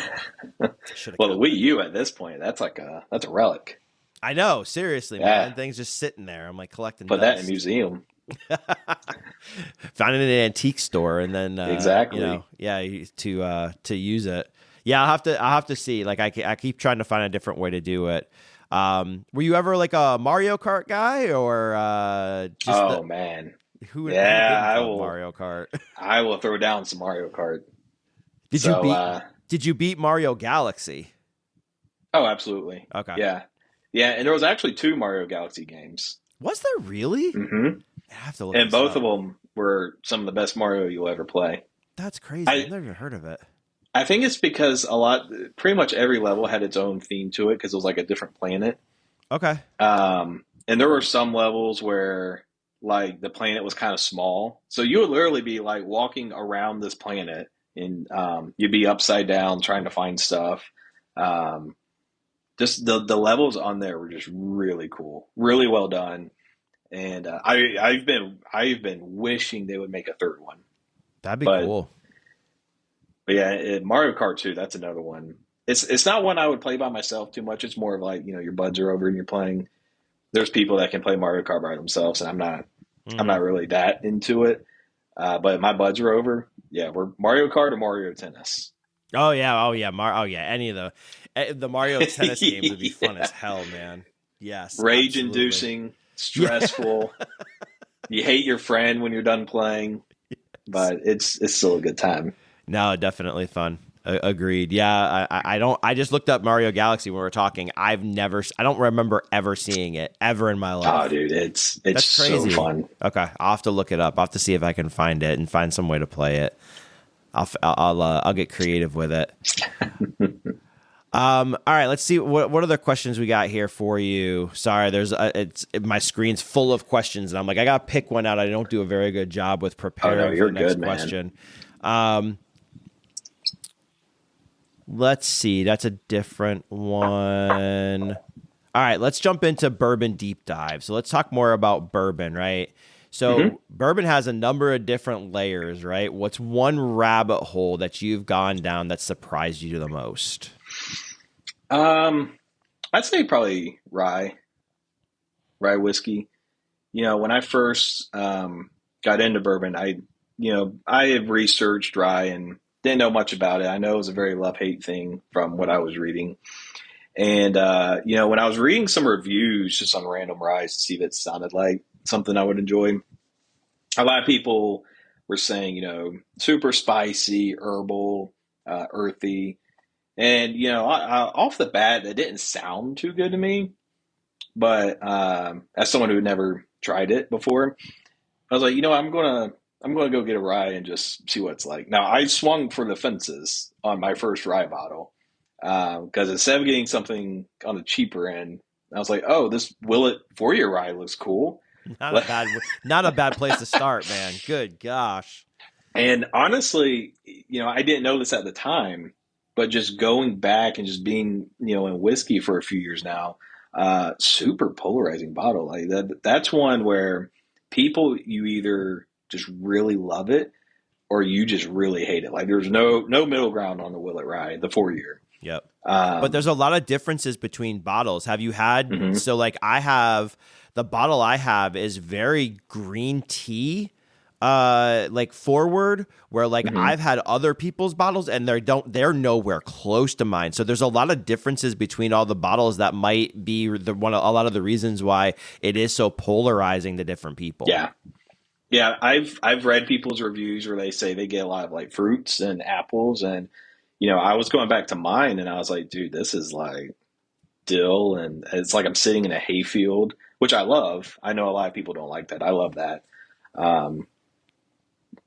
well, the Wii U at this point, that's a relic. I know, seriously, man. Things just sitting there. I'm like collecting Put that in a museum. Found it in an antique store, and then exactly, to use it. Yeah, I'll have to see. Like I keep trying to find a different way to do it. Were you ever like a Mario Kart guy, or man? Who I will Mario Kart. I will throw down some Mario Kart. Did you beat Mario Galaxy? Oh, absolutely. Okay. Yeah. And there was actually 2 Mario Galaxy games. Was there really? Mm-hmm. I have to look. And both of them were some of the best Mario you'll ever play. That's crazy. I've never even heard of it. I think it's because pretty much every level had its own theme to it because it was like a different planet. Okay. And there were some levels where like the planet was kind of small. So you would literally be like walking around this planet and you'd be upside down trying to find stuff. Just the levels on there were just really cool, really well done. And I've been wishing they would make a third one. That'd be cool. But yeah, Mario Kart 2, that's another one. It's not one I would play by myself too much. It's more of like, your buds are over and you're playing. There's people that can play Mario Kart by themselves, and I'm not really that into it. But my buds are over. Yeah, we're Mario Kart or Mario Tennis. Oh yeah. Any of the Mario Tennis games would be fun as hell, man. Yes, rage-inducing, stressful. You hate your friend when you're done playing, but it's still a good time. No, definitely fun. Agreed. Yeah, I just looked up Mario Galaxy when we were talking. I don't remember ever seeing it ever in my life. Oh, dude, it's so fun. Okay, I'll have to look it up. I'll have to see if I can find it and find some way to play it. I'll get creative with it. All right, let's see what other questions we got here for you. Sorry, my screen's full of questions, and I'm like, I gotta pick one out. I don't do a very good job with preparing for the next question. Let's see. That's a different one. All right, let's jump into bourbon deep dive. So let's talk more about bourbon, right? So bourbon has a number of different layers, right? What's one rabbit hole that you've gone down that surprised you the most? I'd say probably rye whiskey. When I first got into bourbon, I have researched rye and didn't know much about it. I know it was a very love-hate thing from what I was reading. And, when I was reading some reviews just on random rye to see if it sounded like something I would enjoy, a lot of people were saying, super spicy, herbal, earthy. And, off the bat, it didn't sound too good to me. But as someone who had never tried it before, I was like, I'm going to go get a rye and just see what it's like. Now, I swung for the fences on my first rye bottle because instead of getting something on the cheaper end, I was like, oh, this Willet 4-year rye looks cool. Not a bad place to start, man. Good gosh. And honestly, I didn't know this at the time, but just going back and just being, in whiskey for a few years now, super polarizing bottle. Like that's one where people, you either just really love it or you just really hate it. Like there's no middle ground on the Willet Rye, the 4-year. Yep. But there's a lot of differences between bottles. Have you had, so like the bottle I have is very green tea, like forward, where like I've had other people's bottles and they're nowhere close to mine. So there's a lot of differences between all the bottles that might be a lot of the reasons why it is so polarizing to different people. Yeah. Yeah, I've read people's reviews where they say they get a lot of like fruits and apples, and I was going back to mine, and I was like, dude, this is like dill, and it's like I'm sitting in a hayfield, which I love. I know a lot of people don't like that. I love that. Um,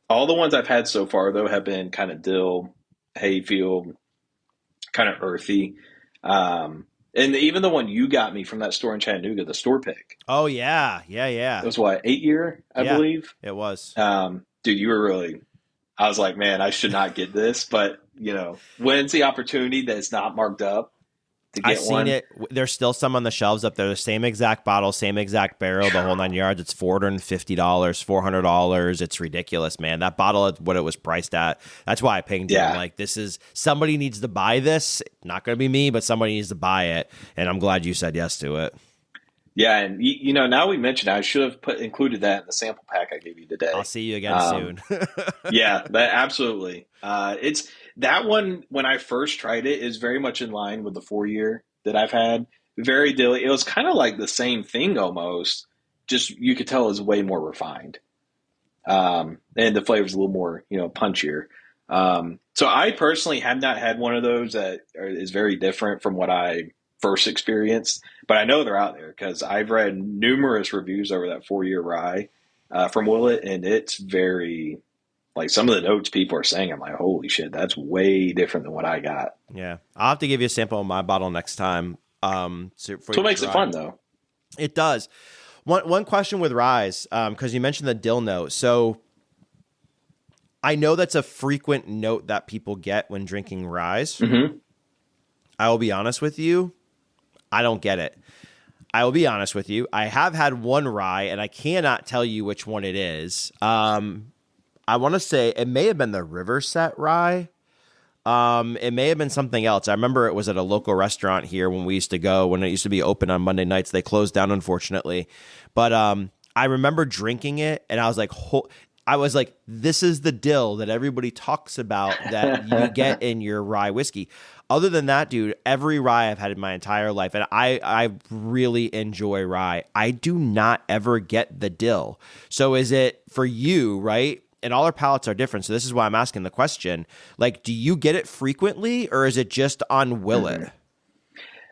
all the ones I've had so far though have been kind of dill, hayfield, kind of earthy. And even the one you got me from that store in Chattanooga, the store pick. Oh yeah, yeah, It yeah, was what, 8 year, I yeah. believe. It was. Dude, you were really. I was like, man, I should not get this, but when's the opportunity that it's not marked up to I've get seen one? it. There's still some on the shelves up there. The same exact bottle, same exact barrel, the whole 9 yards. It's $450, $400. It's ridiculous, man. That bottle, what it was priced at. That's why I pinged you. Yeah. I'm like, somebody needs to buy this. Not going to be me, but somebody needs to buy it. And I'm glad you said yes to it. Yeah, and now we mentioned I should have included that in the sample pack I gave you today. I'll see you again soon. Yeah, that absolutely. It's that one when I first tried it is very much in line with the 4 year that I've had. Very dilly. It was kind of like the same thing almost. Just you could tell it was way more refined, and the flavor's a little more punchier. So I personally have not had one of those that is very different from what I first experienced, but I know they're out there because I've read numerous reviews over that 4 year rye from Willet, and it's very like some of the notes people are saying. I'm like, holy shit, that's way different than what I got. Yeah. I'll have to give you a sample of my bottle next time. So what makes it fun though. It does. One question with ryes, because you mentioned the dill note. So I know that's a frequent note that people get when drinking ryes. Mm-hmm. I will be honest with you. I don't get it. I will be honest with you. I have had one rye, and I cannot tell you which one it is. I want to say it may have been the Riverset rye. It may have been something else. I remember it was at a local restaurant here when we used to go, when it used to be open on Monday nights. They closed down, unfortunately. But I remember drinking it, and I was like, this is the dill that everybody talks about that you get in your rye whiskey. Other than that, dude, every rye I've had in my entire life, and I really enjoy rye, I do not ever get the dill. So is it for you, right? And all our palates are different, so this is why I'm asking the question. Like, do you get it frequently, or is it just on Willet? Mm-hmm.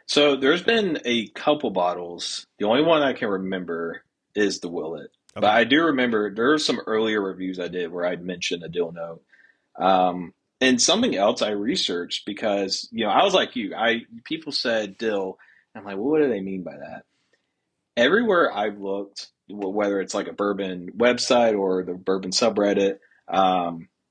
So there's been a couple bottles. The only one I can remember is the Willet. Okay. But I do remember there were some earlier reviews I did where I'd mentioned a dill note. And something else I researched because, I was like you. People said dill. And I'm like, well, what do they mean by that? Everywhere I've looked, whether it's like a bourbon website or the bourbon subreddit,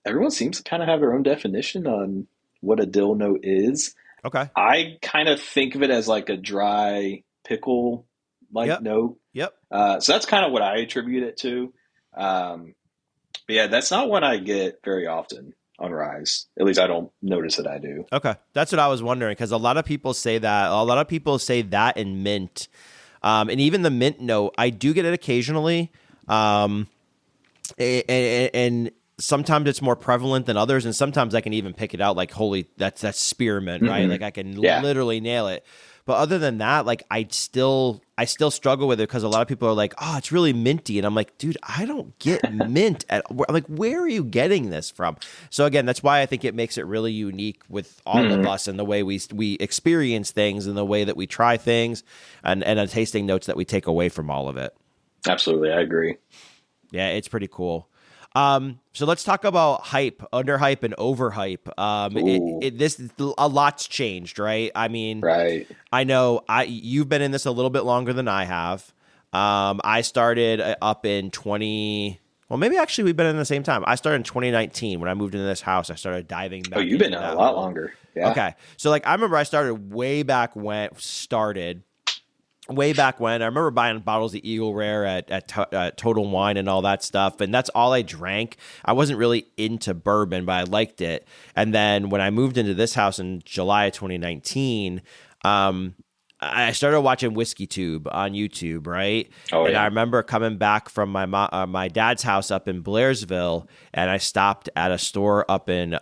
everyone seems to kind of have their own definition on what a dill note is. Okay. I kind of think of it as like a dry pickle note. Yep. So that's kind of what I attribute it to. But yeah, that's not one I get very often on ryes. At least I don't notice that I do. Okay. That's what I was wondering, because a lot of people say that. A lot of people say that in mint. And even the mint note, I do get it occasionally. And sometimes it's more prevalent than others. And sometimes I can even pick it out like, holy, that's spearmint, right? Mm-hmm. Like I can literally nail it. But other than that, like I still struggle with it because a lot of people are like, oh, it's really minty. And I'm like, dude, I don't get mint I'm like, where are you getting this from? So again, that's why I think it makes it really unique with all of us and the way we experience things and the way that we try things and the tasting notes that we take away from all of it. Absolutely. I agree. Yeah, it's pretty cool. So let's talk about hype, underhype, and overhype. A lot's changed, right? I mean, right. I know you've been in this a little bit longer than I have. I started up in maybe actually we've been in the same time. I started in 2019 when I moved into this house. I started diving back. Oh, you've been in a lot longer. Yeah. Okay. So like, I remember I started way back when. I remember buying bottles of Eagle Rare at Total Wine and all that stuff, and that's all I drank. I wasn't really into bourbon, but I liked it. And then when I moved into this house in July of 2019, I started watching Whiskey Tube on YouTube, right? Oh, and yeah. I remember coming back from my dad's house up in Blairsville, and I stopped at a store up in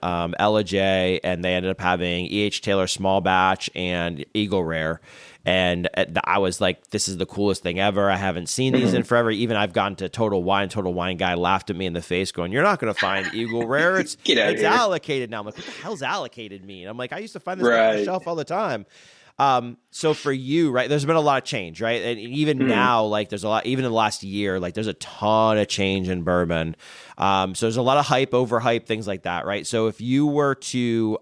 J, and they ended up having E.H. Taylor Small Batch and Eagle Rare. And I was like, this is the coolest thing ever. I haven't seen these in forever. Even I've gone to Total Wine guy laughed at me in the face going, you're not going to find Eagle Rare. It's allocated now. I'm like, what the hell's allocated mean? I'm like, I used to find this stuff on the shelf all the time. So for you, right, there's been a lot of change, right? And even now, like there's a lot, even in the last year, like there's a ton of change in bourbon. So there's a lot of hype, overhype, things like that, right? So if you were to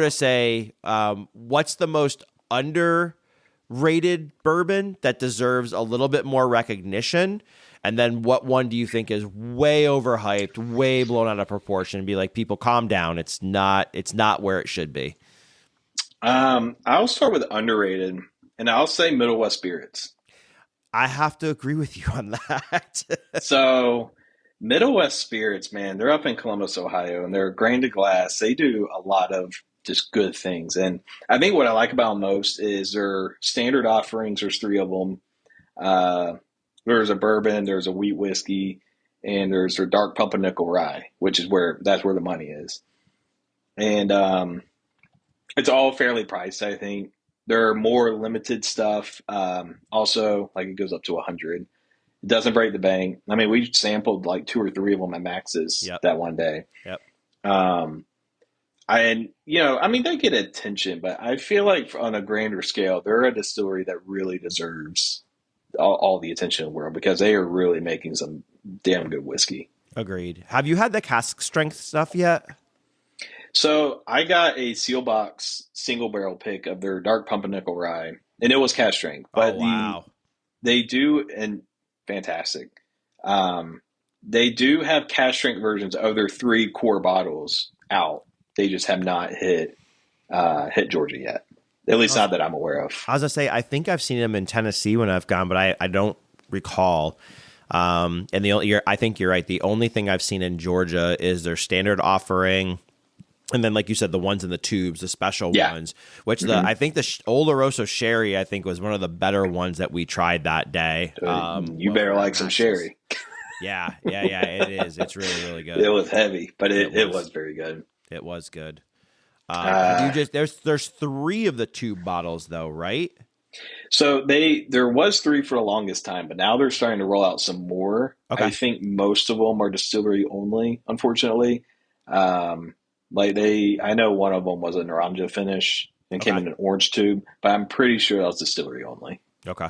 say, what's the most underrated bourbon that deserves a little bit more recognition? And then what one do you think is way overhyped, way blown out of proportion, and be like, people calm down. It's not where it should be. I'll start with underrated, and I'll say Middle West Spirits. I have to agree with you on that. So Middle West Spirits, man, they're up in Columbus, Ohio, and they're grain to glass. They do a lot of just good things. And I think what I like about them most is their standard offerings. There's 3 of them. There's a bourbon, there's a wheat whiskey, and there's their dark pumpernickel rye, which is that's where the money is. And it's all fairly priced, I think. There are more limited stuff. Also, like it goes up to 100. It doesn't break the bank. I mean, we sampled like 2 or 3 of them at Max's that one day. Yep. They get attention, but I feel like on a grander scale, they're a distillery that really deserves all the attention in the world because they are really making some damn good whiskey. Agreed. Have you had the cask strength stuff yet? So I got a seal box single barrel pick of their dark pumpernickel rye, and it was cask strength. But they do, and fantastic. They do have cask strength versions of their 3 core bottles out. They just have not hit Georgia yet. At least not that I'm aware of. I was gonna say, I think I've seen them in Tennessee when I've gone, but I don't recall. And I think you're right. The only thing I've seen in Georgia is their standard offering. And then, like you said, the ones in the tubes, the special ones, which I think the Oloroso Sherry, I think, was one of the better ones that we tried that day. You better like some sherry. Yeah, it is. It's really, really good. It was heavy, but it was very good. It was good. There's 3 of the tube bottles though, right? So there was 3 for the longest time, but now they're starting to roll out some more. Okay. I think most of them are distillery only, unfortunately. I know one of them was a Naranja finish and came in an orange tube, but I'm pretty sure that was distillery only. Okay.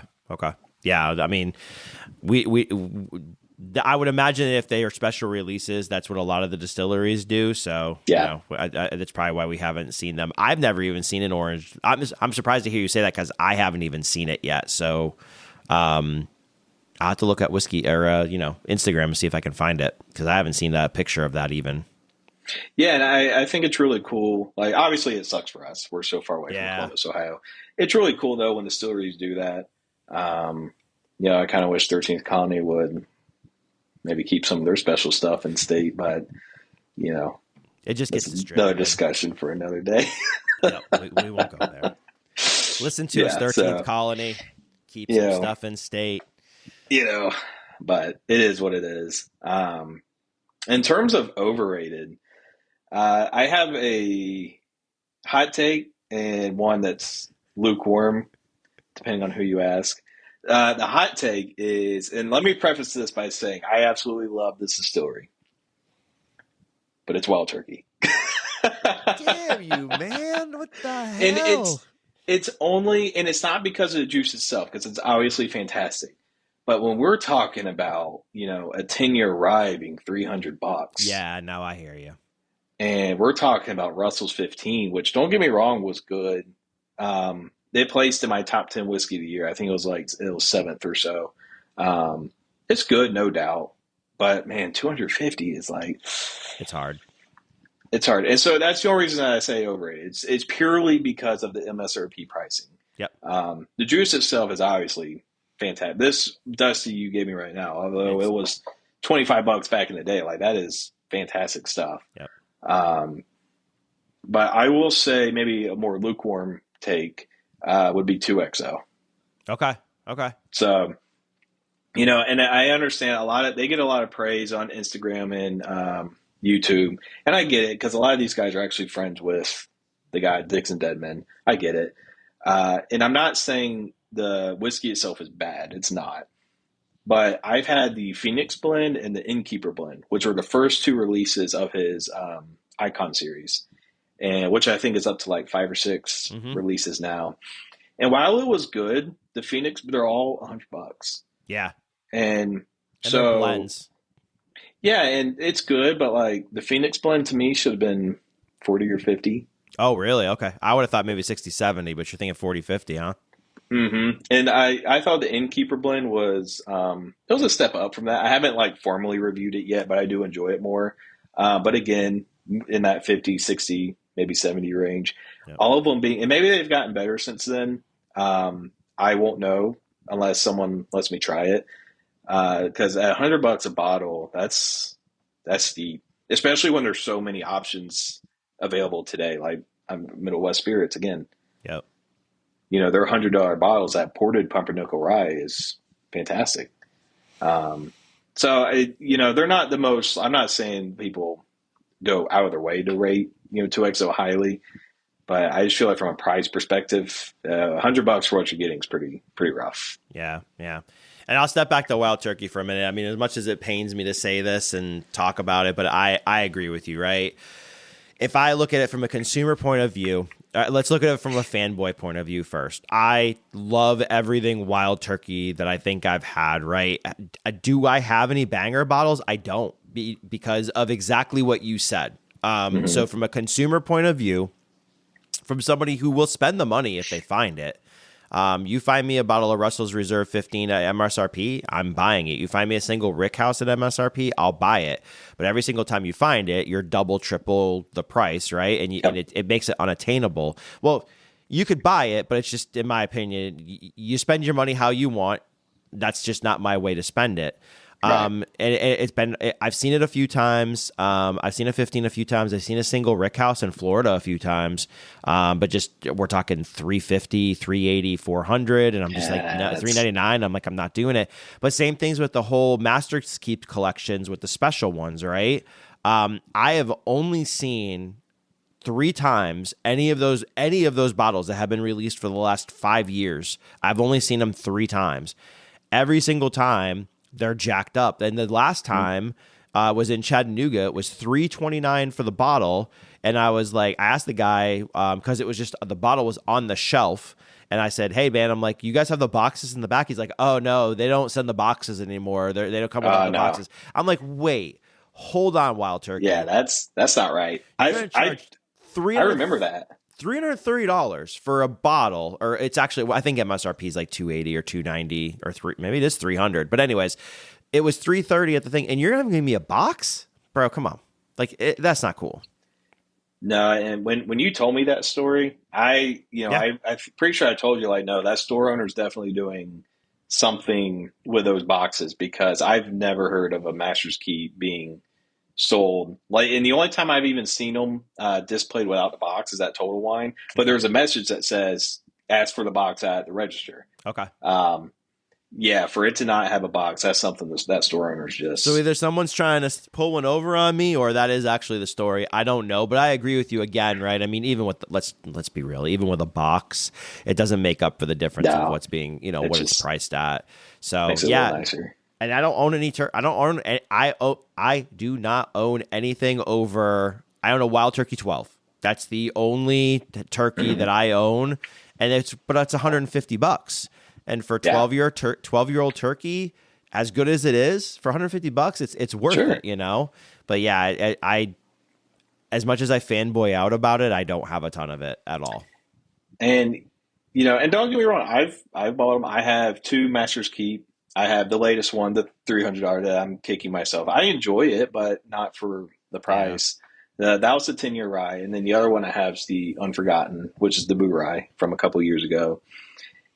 Yeah, I mean, I would imagine if they are special releases, that's what a lot of the distilleries do. So, that's probably why we haven't seen them. I've never even seen an orange. I'm surprised to hear you say that because I haven't even seen it yet. So, I'll have to look at whiskey or Instagram and see if I can find it because I haven't seen a picture of that even. Yeah, and I think it's really cool. Like, obviously, it sucks for us. We're so far away from Columbus, Ohio. It's really cool, though, when distilleries do that. I kind of wish 13th Colony would maybe keep some of their special stuff in state, but, it just gets another discussion for another day. No, we won't go there. Listen to us, 13th Colony. Keep some stuff in state. But it is what it is. In terms of overrated, I have a hot take and one that's lukewarm, depending on who you ask. The hot take is, and let me preface this by saying I absolutely love this distillery, but it's Wild Turkey. Damn you, man! What the hell? And it's not because of the juice itself, because it's obviously fantastic. But when we're talking about, a 10-year rye being $300. Yeah, now I hear you. And we're talking about Russell's 15, which, don't get me wrong, was good. It placed in my top 10 whiskey of the year. I think it was 7th or so. It's good, no doubt. But, man, 250 is it's hard. It's hard. And so that's the only reason that I say overrated. It's purely because of the MSRP pricing. Yep. The juice itself is obviously fantastic. This Dusty you gave me right now, although it was $25 back in the day, that is fantastic stuff. Yep. But I will say maybe a more lukewarm take would be 2XO. Okay. So, and I understand they get a lot of praise on Instagram and YouTube, and I get it because a lot of these guys are actually friends with the guy Dixon Deadman. I get it, and I'm not saying the whiskey itself is bad. It's not. But I've had the Phoenix blend and the Innkeeper blend, which were the first two releases of his Icon series, and which I think is up to like 5 or 6 releases now. And while it was good, the Phoenix, they're all $100. Yeah. And so they're blends. Yeah, and it's good, but like the Phoenix blend to me should have been 40 or 50. Oh, really? Okay. I would have thought maybe 60, 70, but you're thinking 40, 50, huh? Mm-hmm. And I thought the Innkeeper blend was it was a step up from that. I haven't like formally reviewed it yet, but I do enjoy it more. But again, in that 50, 60, maybe 70 range, all of them being, and maybe they've gotten better since then. I won't know unless someone lets me try it. Because at $100 a bottle, that's steep, especially when there's so many options available today. Like Middle West Spirits again. Yep. Their $100 bottles. That ported pumpernickel rye is fantastic. So they're not the most. I'm not saying people go out of their way to rate 2XO highly, but I just feel like from a price perspective, $100 for what you're getting is pretty rough. Yeah. And I'll step back to Wild Turkey for a minute. I mean, as much as it pains me to say this and talk about it, but I agree with you, right? If I look at it from a consumer point of view, let's look at it from a fanboy point of view first. I love everything Wild Turkey that I think I've had, right? Do I have any banger bottles? I don't, because of exactly what you said. So from a consumer point of view, from somebody who will spend the money if they find it, you find me a bottle of Russell's Reserve 15 at MSRP, I'm buying it. You find me a single Rickhouse at MSRP, I'll buy it. But every single time you find it, you're double, triple the price, right? And it makes it unattainable. Well, you could buy it, but it's just, in my opinion, you spend your money how you want. That's just not my way to spend it. Right. And I've seen it a few times. I've seen a 15 a few times. I've seen a single Rickhouse in Florida a few times. But just, we're talking 350, 380, 400. And I'm just like, no, 399. I'm like, I'm not doing it. But same things with the whole Master's Keep collections with the special ones, right? I have only seen 3 times any of those bottles that have been released for the last 5 years. I've only seen them 3 times. Every single time, they're jacked up. And the last time was in Chattanooga. It was $3.29 for the bottle. And I was like, I asked the guy, because it was just, the bottle was on the shelf. And I said, hey, man, I'm like, you guys have the boxes in the back? He's like, oh, no, they don't send the boxes anymore. They don't come with the boxes. I'm like, wait, hold on, Wild Turkey. Yeah, that's not right. I remember that. $330 for a bottle, or it's actually, I think MSRP is like $280 or $290 or maybe it is $300. But anyways, it was $330 at the thing, and you're gonna give me a box, bro? Come on, like that's not cool. No, and when you told me that story, I'm pretty sure I told you, like, no, that store owner's definitely doing something with those boxes, because I've never heard of a Master's Key being sold. Like, and the only time I've even seen them displayed without the box is at Total Wine. But there's a message that says, ask for the box at the register. Okay. Yeah, for it to not have a box, that's something that store owner's just... So either someone's trying to pull one over on me, or that is actually the story. I don't know, but I agree with you again, right? I mean, even with let's be real, even with a box, it doesn't make up for the difference of what's being, what it's priced at. So makes it a little nicer. And I don't own any I do not own anything over. I own a Wild Turkey 12. That's the only turkey that I own, and it's $150. And for 12-year-old turkey, as good as it is, for $150, it's worth it, But yeah, I as much as I fanboy out about it, I don't have a ton of it at all. And and don't get me wrong, I've bought them. I have 2 Master's Keep. I have the latest one, the $300 that I'm kicking myself. I enjoy it, but not for the price. Yeah. That was the 10-year rye. And then the other one I have is the Unforgotten, which is the Boo Rye from a couple years ago.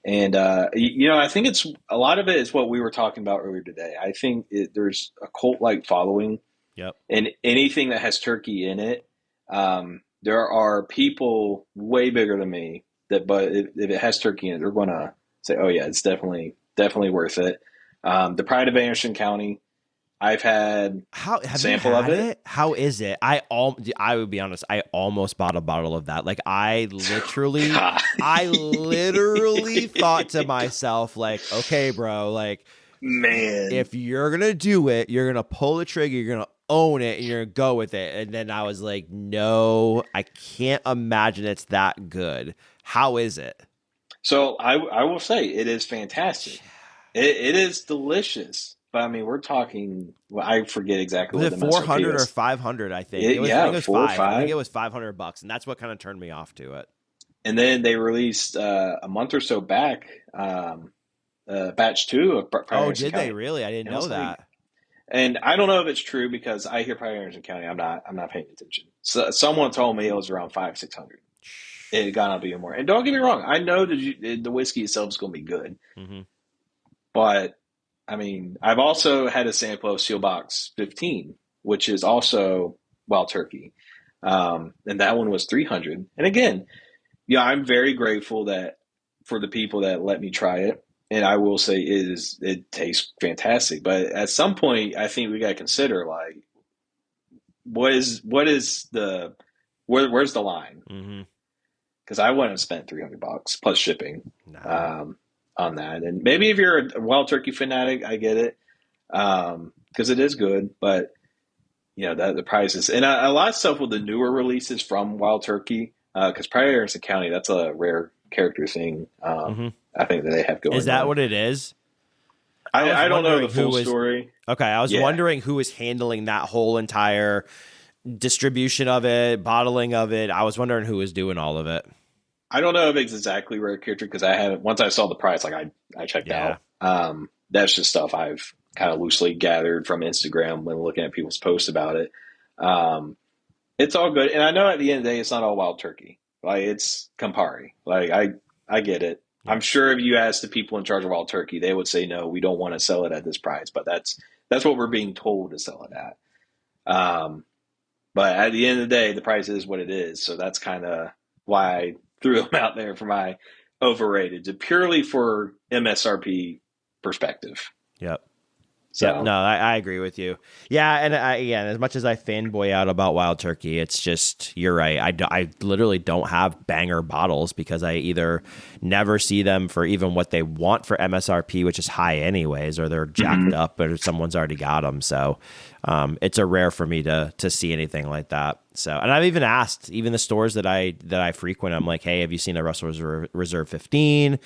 And, I think it's a lot of it is what we were talking about earlier today. I think there's a cult-like following. Yep. And anything that has turkey in it, there are people way bigger than me but if it has turkey in it, they're going to say, oh yeah, it's definitely worth it. The Pride of Anderson County, I've had a sample of it. How is it? I would be honest, I almost bought a bottle of that. Like I literally thought to myself, like, okay, bro, like, man, if you're gonna do it, you're gonna pull the trigger, you're gonna own it, and you're gonna go with it. And then I was like, no, I can't imagine it's that good. How is it? So I will say it is fantastic. It is delicious. But I mean, we're talking. Well, I forget exactly what the 400 or 500. I think it was 4 or 5. I think it was $500, and that's what kind of turned me off to it. And then they released a month or so back, batch 2 of Pride Did County. They really? I didn't know that. And I don't know if it's true because I hear Pride Anderson County. I'm not paying attention. So someone told me it was around 500-600. It got to be more. And don't get me wrong, I know the whiskey itself is going to be good, but. I mean, I've also had a sample of Seal Box 15, which is also Wild Turkey. And that one was 300. And again, I'm very grateful for the people that let me try it. And I will say it tastes fantastic. But at some point, I think we got to consider, like, where's the line? Because I wouldn't have spent $300 plus shipping. No. On that. And maybe if you're a Wild Turkey fanatic, I get it. Because it is good, but the prices and a lot of stuff with the newer releases from Wild Turkey, because Pride of Anderson County, that's a rare character thing. I think that they have going. Is that what it is? I don't know the full story. Okay. I was wondering who is handling that whole entire distribution of it, bottling of it. I was wondering who was doing all of it. I don't know if it's exactly rare character because once I saw the price, like I checked out. That's just stuff I've kind of loosely gathered from Instagram when looking at people's posts about it. It's all good. And I know at the end of the day, it's not all Wild Turkey. Like it's Campari. Like I get it. I'm sure if you ask the people in charge of Wild Turkey, they would say, no, we don't want to sell it at this price, but that's what we're being told to sell it at. But at the end of the day, the price is what it is. So that's kind of why I threw them out there for my overrated, purely for MSRP perspective. Yep. So no, I agree with you. Yeah, and again, as much as I fanboy out about Wild Turkey, it's just you're right. I literally don't have banger bottles because I either never see them for even what they want for MSRP, which is high anyways, or they're jacked up, or someone's already got them. So it's a rare for me to see anything like that. So, and I've even asked even the stores that I frequent. I'm like, hey, have you seen a Russell's Reserve 15?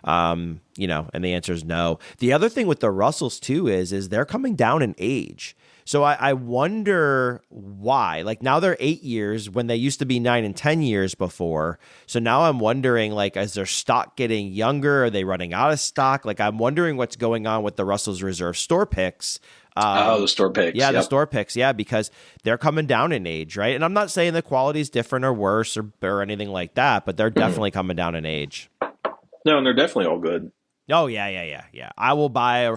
And the answer is no. The other thing with the Russells too is they're coming down in age. So I wonder why. Like now they're 8 years when they used to be 9 and 10 years before. So now I'm wondering, like, is their stock getting younger? Are they running out of stock? Like I'm wondering what's going on with the Russell's Reserve store picks. The store picks. Yeah, the store picks. Yeah, because they're coming down in age, right? And I'm not saying the quality is different or worse or anything like that, but they're definitely coming down in age. No, and they're definitely all good. Oh, yeah. I will buy.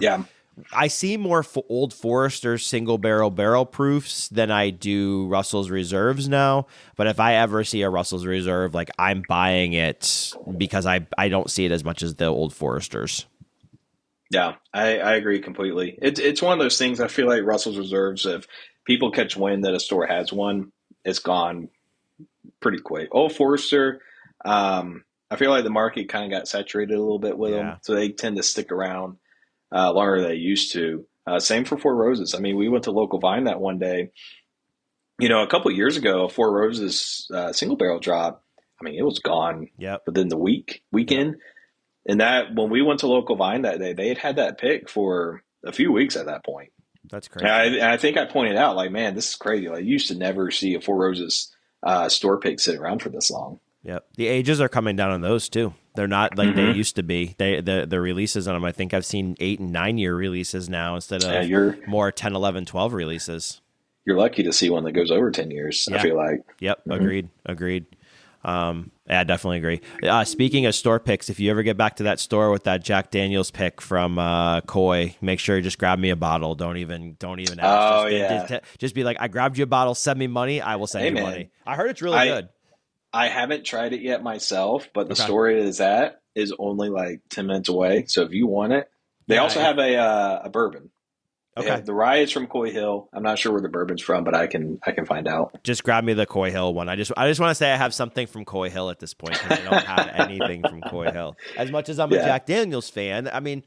I see more Old Forester single barrel proofs than I do Russell's Reserves now. But if I ever see a Russell's Reserve, like I'm buying it because I don't see it as much as the Old Foresters. Yeah, I agree completely. It's one of those things. I feel like Russell's Reserves, if people catch wind that a store has one, it's gone pretty quick. Old Forester, I feel like the market kind of got saturated a little bit with them, so they tend to stick around longer than they used to. Same for Four Roses. I mean, we went to Local Vine that one day. A couple of years ago, Four Roses single barrel drop. I mean, it was gone within the weekend. And that when we went to Local Vine that day, they had that pick for a few weeks at that point. That's crazy. And I think I pointed out, like, man, this is crazy. Like, you used to never see a Four Roses store pick sit around for this long. Yep. The ages are coming down on those too. They're not like they used to be. The releases on them, I think I've seen 8 and 9 year releases now instead of more 10, 11, 12 releases. You're lucky to see one that goes over 10 years, I feel like. Yep. Agreed. I definitely agree. Speaking of store picks, if you ever get back to that store with that Jack Daniels pick from Coy, make sure you just grab me a bottle. Don't even ask. Oh, just be like, I grabbed you a bottle. Send me money. I will send you money. I heard it's really good. I haven't tried it yet myself, but the Okay. store it is at is only like 10 minutes away. So if you want it, they Yeah. also have a bourbon. They Okay. have, the rye is from Coy Hill. I'm not sure where the bourbon's from, but I can find out. Just grab me the Coy Hill one. I just want to say I have something from Coy Hill at this point because I don't have anything from Coy Hill. As much as I'm a Jack Daniels fan, I mean,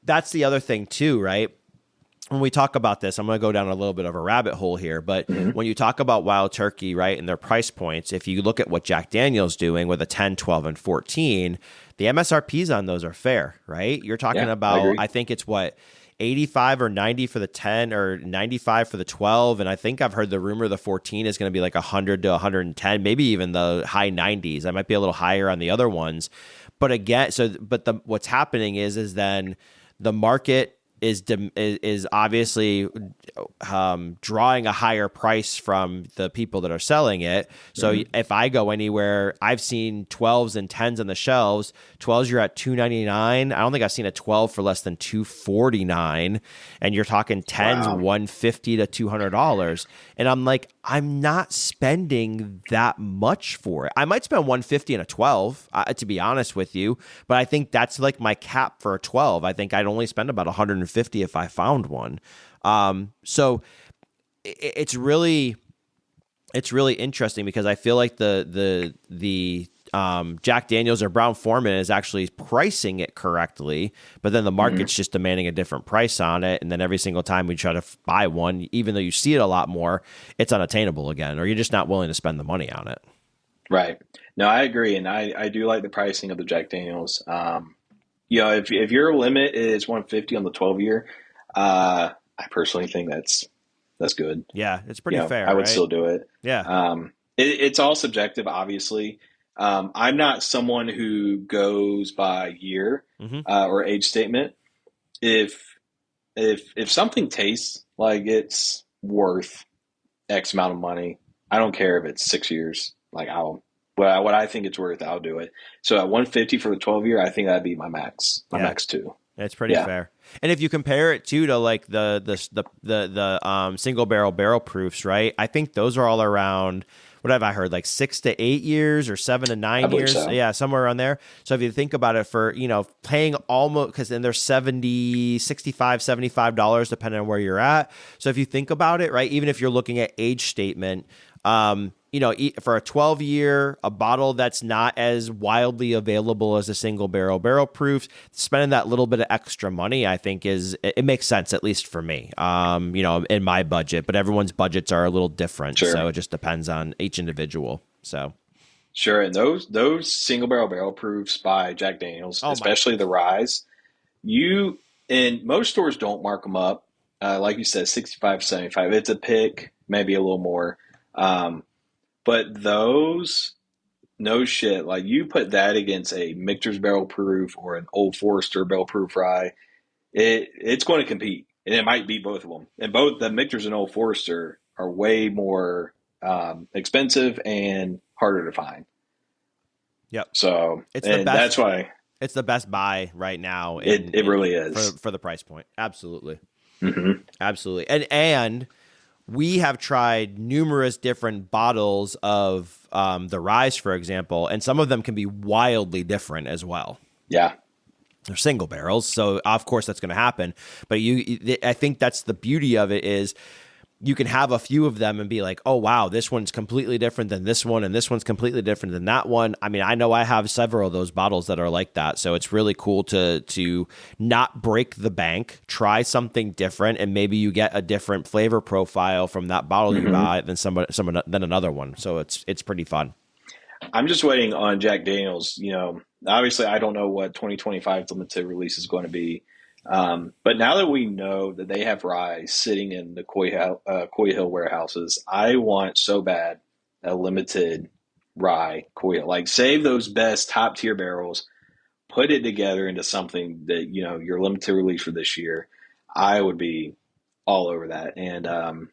that's the other thing too, right? When we talk about this, I'm going to go down a little bit of a rabbit hole here, but when you talk about Wild Turkey, right, and their price points, if you look at what Jack Daniel's doing with a 10, 12, and 14, the MSRPs on those are fair, right? You're talking about, I think it's what, 85 or 90 for the 10 or 95 for the 12. And I think I've heard the rumor the 14 is going to be like 100 to 110, maybe even the high 90s. I might be a little higher on the other ones. But again, what's happening is then the market is obviously drawing a higher price from the people that are selling it. So if I go anywhere, I've seen 12s and 10s on the shelves. 12s you're at $2.99. I don't think I've seen a 12 for less than $2.49, and you're talking 10s $150 to $200. And I'm like, I'm not spending that much for it. I might spend $150 on a 12, to be honest with you, but I think that's like my cap for a 12. I think I'd only spend about $150 if I found one. So it's really interesting because I feel like the Jack Daniels or Brown-Forman is actually pricing it correctly, but then the market's just demanding a different price on it. And then every single time we try to buy one, even though you see it a lot more, it's unattainable again, or you're just not willing to spend the money on it. Right. No, I agree. And I do like the pricing of the Jack Daniels. If your limit is 150 on the 12-year, I personally think that's good. Yeah, it's pretty fair. I would still do it. Yeah. It's all subjective, obviously. I'm not someone who goes by year or age statement. If something tastes like it's worth X amount of money, I don't care if it's 6 years. Like what I think it's worth, I'll do it. So at 150 for the 12-year, I think that'd be my max. Max too. It's pretty fair. And if you compare it to like the single barrel proofs, right? I think those are all around, what have I heard, like 6 to 8 years or 7 to 9 years? So. Yeah, somewhere around there. So if you think about it, for, paying almost, because then they're $70, $65, $75 depending on where you're at. So if you think about it, right, even if you're looking at age statement, for a 12-year, a bottle that's not as wildly available as a single barrel proof, spending that little bit of extra money, I think it makes sense, at least for me, in my budget, but everyone's budgets are a little different. Sure. So it just depends on each individual. So. Sure. And those single barrel proofs by Jack Daniels, especially the ryes, and most stores don't mark them up. Like you said, 65, 75, it's a pick, maybe a little more. But those, no shit, like you put that against a Michter's Barrel Proof or an Old Forester Barrel Proof rye, it's going to compete, and it might beat both of them. And both the Michter's and Old Forester are way more expensive and harder to find. Yep. So that's why it's the best buy right now. It really is for the price point. Absolutely. Mm-hmm. Absolutely. And we have tried numerous different bottles of the ryes, for example, and some of them can be wildly different as well. Yeah. They're single barrels, so of course that's going to happen. But I think that's the beauty of it is you can have a few of them and be like, oh, wow, this one's completely different than this one, and this one's completely different than that one. I mean, I know I have several of those bottles that are like that, so it's really cool to not break the bank, try something different, and maybe you get a different flavor profile from that bottle you buy than another one. So it's pretty fun. I'm just waiting on Jack Daniels. Obviously, I don't know what 2025 limited release is going to be. But now that we know that they have rye sitting in the Coy Hill warehouses, I want so bad a limited rye Coy Hill. Like, save those best top tier barrels, put it together into something that, your limited release for this year. I would be all over that. And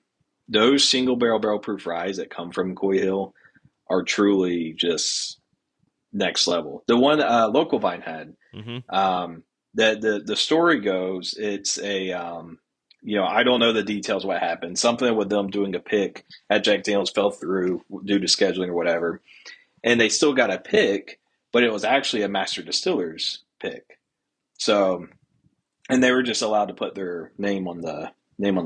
those single barrel proof ryes that come from Coy Hill are truly just next level. The one Local Vine had, the story goes, it's a, I don't know the details of what happened. Something with them doing a pick at Jack Daniels fell through due to scheduling or whatever. and they still got a pick, but it was actually a master distiller's pick. So, and they were just allowed to put their name on the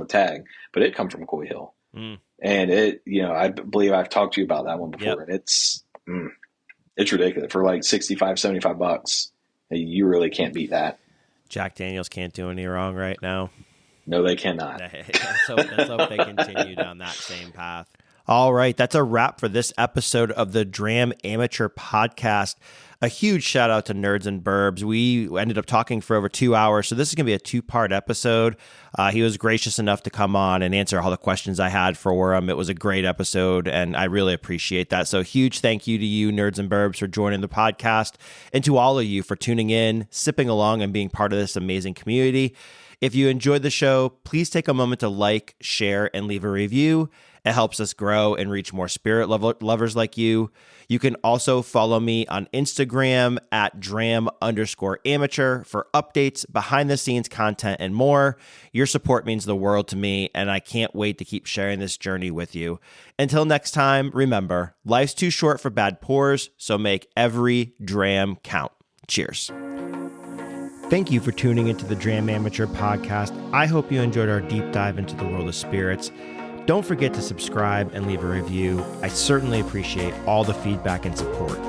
tag, but it come from Coy Hill. And it, I believe I've talked to you about that one before, and it's ridiculous for like $65-$75. You really can't beat that. Jack Daniels can't do any wrong right now. No, they cannot. Let's hope they continue down that same path. All right, that's a wrap for this episode of the Dram Amateur Podcast. A huge shout out to Nerds and Burbs. We ended up talking for over 2 hours, so this is going to be a 2-part episode. He was gracious enough to come on and answer all the questions I had for him. It was a great episode, and I really appreciate that. So huge thank you to you, Nerds and Burbs, for joining the podcast, and to all of you for tuning in, sipping along, and being part of this amazing community. If you enjoyed the show, please take a moment to like, share, and leave a review. It helps us grow and reach more spirit lovers like you. You can also follow me on Instagram at @dram_amateur for updates, behind the scenes content, and more. Your support means the world to me, and I can't wait to keep sharing this journey with you. Until next time, remember, life's too short for bad pours, so make every dram count. Cheers. Thank you for tuning into the Dram Amateur Podcast. I hope you enjoyed our deep dive into the world of spirits. Don't forget to subscribe and leave a review. I certainly appreciate all the feedback and support.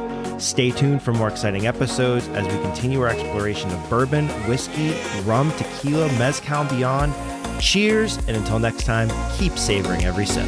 Stay tuned for more exciting episodes as we continue our exploration of bourbon, whiskey, rum, tequila, mezcal, and beyond. Cheers, and until next time, keep savoring every sip.